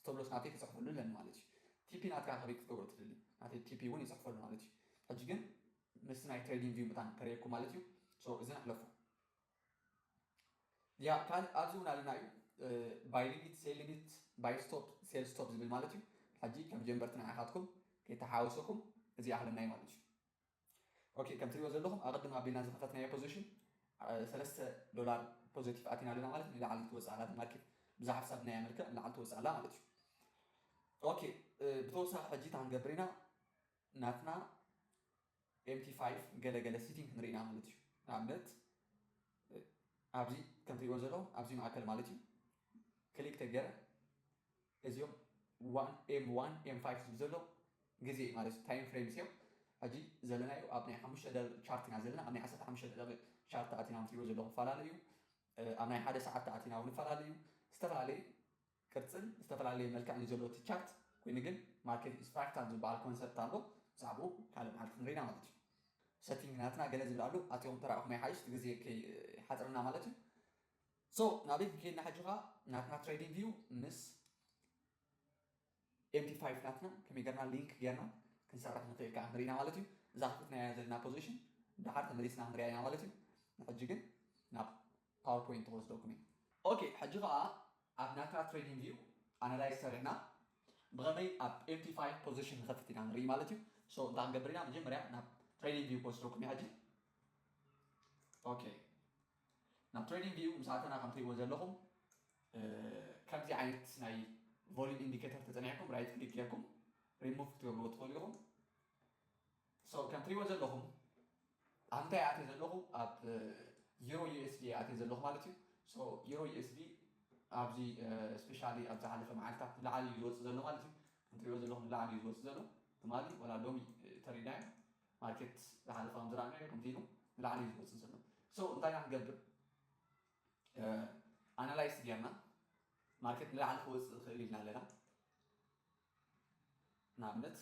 A: ስቶፕ ሎስ ናተይ ክፅሕፈሉ ኣለኒ ማለት እዩ ቲፒ ናትካ ከበይ ክትገብሮ ትደሊ ናተይ ቲፒ እውን ይፅሕፈሉ ማለት እዩ ሕጂ ግን ምስ ናይ ትሬዲንግ ቪው ምጣን ከርየኩም ማለት እዩ ሶ እዚ ንሕለፉ يا كان أزون على نايو باي ليميت سيل ليميت باي ستوب سيل ستوب زي بالمالتي حجي كم جنبرتنا عقدكم كي تحاوسكم زي أهل الناي مالتي أوكي كم تريو زلهم أقدم ما بينا زفتنا يا بوزيشن $3 بوزيتيف أتينا لنا مالتي اللي على توسع على الماركت بزاف حسابنا يا أمريكا اللي على توسع على مالتي أوكي بتوسع حجي تان جبرينا ناتنا MT5 جلا سيتين نرينا مالتي عملت أبزي كم تريو زلهم أبزي معاكل مالتي كليك تجرا إزيوم 1M1 M5 زلهم جزء مالتي تايم فريم سيو أجي زلنا يو أبني حمش هذا شارت نازلنا أبني حسب حمش هذا شارت أتينا تريو زلهم فلاليو أبني حدا ساعات أتينا ونفلاليو استفل عليه كرتسل استفل عليه ملك عن زلوا تشارت وينقل ماركت إسفاكت عن زبال كونسبت عنده صعبو كلام حالك نرينا مالتي setting ناتنا جلز بلالو أتيهم ترى أخمي حايش تجزي كي حضرنا مالتي so نابي كينا حاجة ناتنا trading view مس MT5 ناتنا كم يقرنا لينك جرنا كنسرح نقول كأمرينا مالتي زافتنا يزلنا position دحرت مريسنا أمرينا مالتي نحججن ناب PowerPoint توز دوكمي أوكي حاجة أب ناتنا trading view analyze سرنا بغمي أب MT5 position خفتنا أمرينا مالتي so دام قبرنا مجمرة ناب trading view post دوكمي حاجة أوكي ناب trading view مساعدنا كم تريبو زلهم كم زي عينت ناي volume indicator تتنعكم right click لكم remove تقولوا تقولهم so كم تريبو زلهم أنت عاتي زلهم أب euro USD عاتي زلهم مالتي so euro USD أبزي especially أبزي حالة معلتها لعلي يوز زلهم مالتي እንትሪኦ ዘለኹም ንላዕሊ ዝወፅእ ዘሎ ትማሊ ወላ ሎሚ ተሪእናዮ ማርኬት ዝሓለፈ ከም ዝረኣናዮ ከምዚ ኢሉ ንላዕሊ ዝወፅእ ዘሎ ሶ እንታይ ኢና ክንገብር ኣናላይዝ ጌርና ማርኬት ንላዕሊ ክወፅእ ክእል ኢልና ኣለና ንኣብነት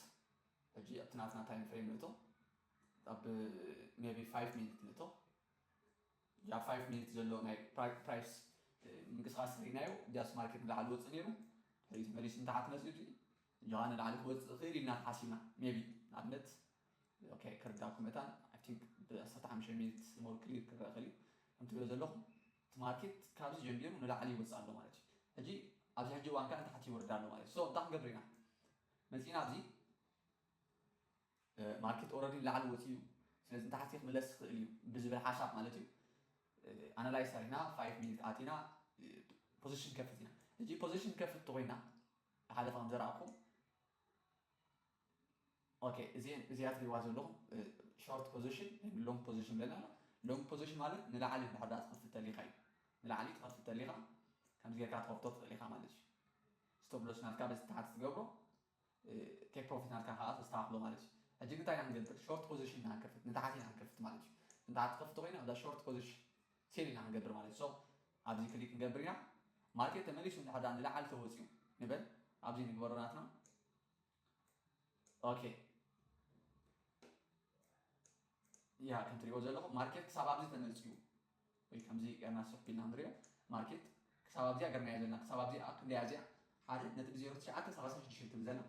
A: ሕጂ ኣብቲ ናትና ታይም ፍሬም ንእቶ ኣብ ሜቢ 5 ሚኒት ንእቶ ያ 5 ሚኒት ዘሎ ናይ ፕራይስ ምንቅስቃስ ርኢናዮ ጃስ ማርኬት ንላዕሊ ወፅእ ነይሩ ሕጂ ተመሊሱ ንታሕቲ መፅኡ ድዩ ጆሃን ንላዕሊ ክወፅእ ክእል ኢልና ተሓሲብና ሜቢ ንኣብነት ኦኬ ክርዳኩም እታን ኣይ ቲንክ ብ15 ሚኒት ሞር ክሊር ክረአ ክእል እዩ ከምቲ ብሎ ዘለኹም እቲ ማርኬት ካብዚ ጀሚሩ ንላዕሊ ይወፅእ ኣሎ ማለት እዩ ሕጂ ኣብዚ ሕጂ እዋን ከዓ ንታሕቲ ይወርድ ኣሎ ማለት እዩ ሶ እንታይ ክንገብር ኢና መፂና ኣብዚ ማርኬት ኦልሬዲ ንላዕሊ ወፂኡ ስለዚ ንታሕቲ ክምለስ ክእል እዩ ብዝብል ሓሳብ ማለት እዩ ኣናላይዝ ሰሪሕና 5 ሚኒት ኣቲና ፖዚሽን ከፍት ኢና ሕጂ ፖዚሽን ከፍት ኮይና ሓደ ከም ዘረኣኩም ኦኬ እዚኣ ትሪእዋ ዘለኹም ሾርት ፖዚሽን ሎንግ ፖዚሽን ብለና ሎንግ ፖዚሽን ማለት ንላዕሊ እንድሕር ትኸፍት ተሊኻ እዩ ንላዕሊ ትኸፍት ተሊኻ ከምዚ ጌርካ ትኸፍቶ ትኽእል ኢኻ ማለት እዩ ስቶፕ ሎስ ናትካ በዚ ታሕቲ ትገብሮ ቴክ ፕሮፊት ናትካ ከዓ ተስተኻኽሎ ማለት እዩ ሕጂ እንታይ ኢና ክንገብር ሾርት ፖዚሽን ኢና ክንከፍት ንታሕቲ ኢና ክንከፍት ማለት እዩ ንታሕቲ ከፍቶ ኮይና እዛ ሾርት ፖዚሽን ሴል ኢና ክንገብር ማለት እዩ ሶ ኣብዚ ክሊክ ክንገብር ኢና ማርኬት ተመሊሱ እንድሕር ንላዕሊ ተወፂኡ ንበል ኣብዚ ንግበሮ ናትና ኦኬ ያ ከም ትሪእዎ ዘለኹም ማርኬት ክሳብ ኣብዚ ተመልሲኡ ወይ ከምዚ ጌርና ስሕብ ኢልና ንሪኦ ማርኬት ክሳብ ኣብዚኣ ገርናዮ ዘለና ክሳብ ኣብዚኣ ክንደያ እዚኣ 1.0936 ትብል ዘላ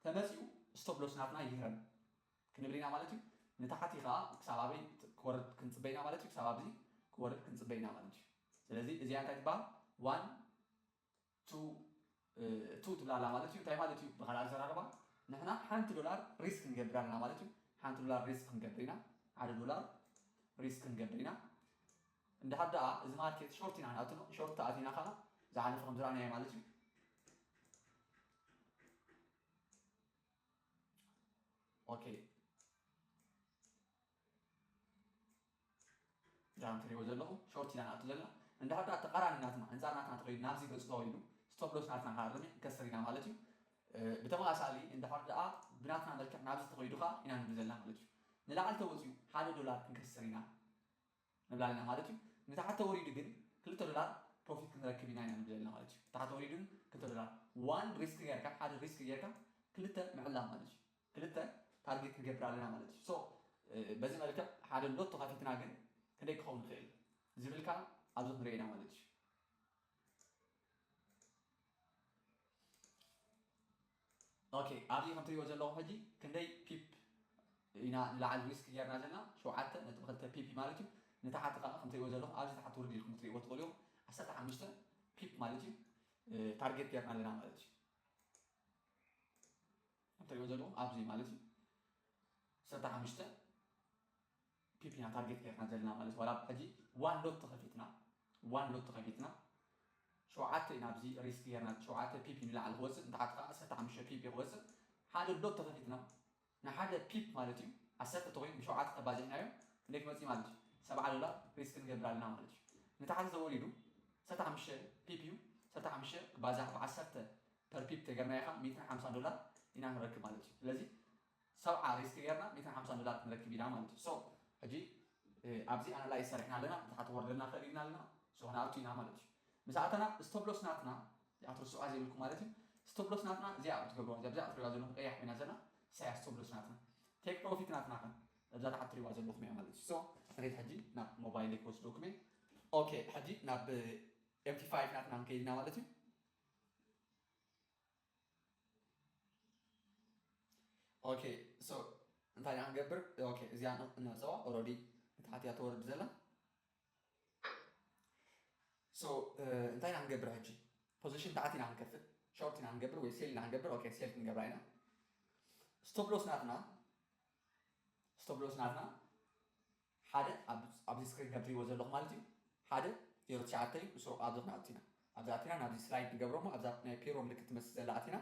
A: ተመፂኡ ስቶፕ ሎስ ናትና ይህረን ክንብል ኢና ማለት እዩ ንታሕቲ ከዓ ክሳብ ኣበይ ክወርድ ክንፅበ ኢና ማለት እዩ ክሳብ ኣብዚ ክወርድ ክንፅበ ኢና ማለት እዩ ስለዚ እዚኣ እንታይ ትበሃል 1 2 ትብላ ኣላ ማለት እዩ እንታይ ማለት እዩ ብካልእ ኣዘራርባ ንሕና $1 ሪስክ ክንገብር ኣለና ማለት እዩ $1 ሪስክ ክንገብር ኢና $1 ሪስክ ክንገብር ኢና እንድሕር ደኣ እዚ ማርኬት ሾርት ኢና ንኣትኖ ሾርት ተኣቲና ከዓ ዝሓለፈ ከም ዝረኣናዮ ማለት እዩ ኦኬ ጃም ትሪእዎ ዘለኹም ሾርት ኢና ንኣቱ ዘለና እንድሕር ደኣ ተቃራኒ ናትና ኣንፃር ናትና ተኸይዱ ናብዚ ገፅ ተኸይዱ ስቶፕ ሎስ ናትና ከዓ ርሚ ከስር ኢና ማለት እዩ ብተመሳሳሊ እንድሕር ደኣ ብናትና መልክዕ ናብዚ ተኸይዱ ከዓ ኢና ንብል ዘለና ማለት እዩ ንላዕሊ ተወፂኡ $1 ክንከስር ኢና ንብል ኣለና ማለት እዩ ንታሕቲ ተወሪዱ ግን $2 ፕሮፊት ክንረክብ ኢና ንብል ዘለና ማለት እዩ ታሕቲ ተወሪዱ ግን $2 1 ሪስክ ጌርካ ሓደ ሪስክ ጌርካ ክልተ ምዕላም ማለት እዩ ክልተ ታርጌት ክንገብር ኣለና ማለት እዩ ሶ በዚ መልክዕ ሓደ ሎት ተኸፊትና ግን ክንደይ ክኸውን ንኽእል ዝብልካ ኣብዚ ክንሪኦ ኢና ማለት እዩ ኦኬ ኣብዚ ከም ትሪእዎ ዘለኹም ሕጂ ክንደይ ፒፕ ኢና ንላዕሊ ሪስክ ጌርና ዘለና 7.2 ፒፕ ማለት እዩ ንታሕቲ ከዓ ከም ትሪእዎ ዘለኹም ኣብዚ ታሕቲ ውርዲ ኢልኩም ትሪእዎ ትኽእሉ ኢኹም 15 ፒፕ ማለት እዩ ታርጌት ጌርና ኣለና ማለት እዩ ከም ትሪእዎ ዘለኹም ኣብዚ ማለት እዩ 15 ፒፕ ኢና ታርጌት ጌርና ዘለና ማለት እዩ ዋላ ሕጂ 1 ሎት ተኸፊትና 7 ኢና ኣብዚ ሪስክ ጌርና 7 ፒፕ ንላዕሊ ክወፅእ ንታሕቲ ከዓ 15 ፒፕ ክወፅእ ሓደ ሎት ተኸፊትና ንሓደ ፒፕ ማለት እዩ 10 ተኮይኑ ብ7 ተባዚሕናዮ ክንደይ ክመፅእ ማለት እዩ $7 ሪስክ ክንገብር ኣለና ማለት እዩ ንታሕቲ ተወሪዱ 15 ፒፕ እዩ 15 ክባዛሕ ብ10 ፐር ፒፕ ተገርናዮ ከዓ $150 ኢና ክንረክብ ማለት እዩ ስለዚ 7 ሪስክ ጌርና $150 ክንረክብ ኢና ማለት እዩ ሶ ሕጂ ኣብዚ ኣናላይዝ ሰሪሕና ኣለና ንታሕቲ ወርደና ክእል ኢና ኣለና ሶ ናብቱ ኢና ማለት እዩ ምስ ኣተና ስቶፕ ሎስ ናትና ኣትርስዑ ዘይብልኩም ማለት እዩ ስቶፕ ሎስ ናትና እዚኣ ትገብሮ እዚኣ ትሪእዋ ዘለኹም ቀያሕ ኮይና ዘላ ሳያ ስቶፕ ሎስ ናትና ቴክ ፕሮፊት ናትና ከ እዛ ታሕቲ ትሪእዋ ዘለኹም እያ ማለት እዩ ሶ ሕሬት ሕጂ ናብ ሞባይል ክወስደኩም እየ ኦኬ ሕጂ ናብ MT5 ናትና ንከይድ ኢና ማለት እዩ ኦኬ ሶ እንታይ ኢና ክንገብር ኦኬ እዚኣ ነፅዋ ኦልሬዲ ንታሕቲ እያ ተወርድ ዘላ ሶ እንታይ ኢና ክንገብር ሕጂ ፖዚሽን ታሕቲ ኢና ክንከፍት ሾርት ኢና ክንገብር ወይ ሴል ኢና ክንገብር ኦኬ ሴል ክንገብራ ኢና ስቶፕ ሎስ ናትና ሓደ ኣብዚ ስክሪን ከም ትሪእዎ ዘለኹም ማለት እዩ ሓደ 0.9 እዩ እሱ ኣብዚ ክንኣቱ ኢና ኣብዚ ኣቲና ናብዚ ስላይድ ንገብሮ ሞ ኣብዛ ናይ ፔሮ ምልክት ትመስል ዘላ ኣቲና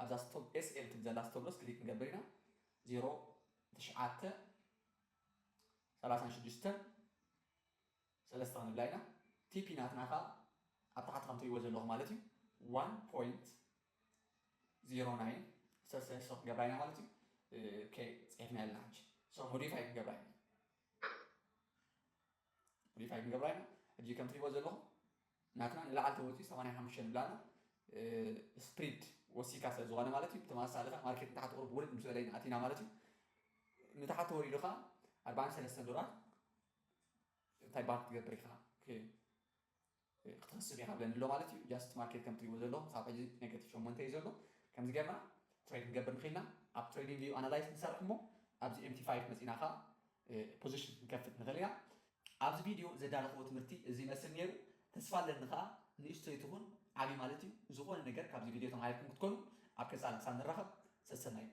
A: ኣብዛ ስቶፕ SL ትብል ዘላ ስቶፕ ሎስ ክሊክ ክንገብር ኢና 0.936 ሰለስተ ክንብላ ኢና ቲፒ ናትና ከዓ ኣብ ታሕቲ ከም ትሪእዎ ዘለኹም ማለት እዩ 1.09 سو جبرنا مالتي كي صيفنا لناش سو موديفاي جبرنا موديفاي جبرنا እጂ ከም ትሪእዎ ዘለኹም ናትና ንላዕሊ ተወፂኡ 85 ብላና ስፕሪድ ወሲካ ስለ ዝኾነ ማለት እዩ ብተመሳሳሊ ኸ ማርኬት ንታሕቲ ቁርብ ውርድ ምስ በለ ኣቲና ማለት እዩ ንታሕቲ ወሪዱ ኸ $43 እንታይ ባንክ ትገብር ኢኻ ክትኸስብ ኢኻ ብለኒ ኣሎ ማለት እዩ ጃስት ማርኬት ከም ትሪእዎ ዘለኹም ሳብ ሕጂ ኔጋቲቭ 8 እዩ ዘሎ ከምዚ ጌርና ትሬድ ክንገብር ንኽእልና ኣብ ትሬዲንግ ቪው ኣናላይዝ ንሰርሕ እሞ ኣብዚ MT5 መፂና ኸ ፖዚሽን ክንከፍት ንኽእል ኢና ኣብዚ ቪድዮ ዘዳለኽዎ ትምህርቲ እዚ ይመስል ነይሩ ተስፋ ኣለኒ ኸኣ ንእሽቶ ይትኹን ዓብዪ ማለት እዩ ዝኾነ ነገር ካብዚ ቪድዮ ተማሂርኩም ክትኮኑ ኣብ ቀፃሊ ክሳብ ንራኸብ ሰሰናይ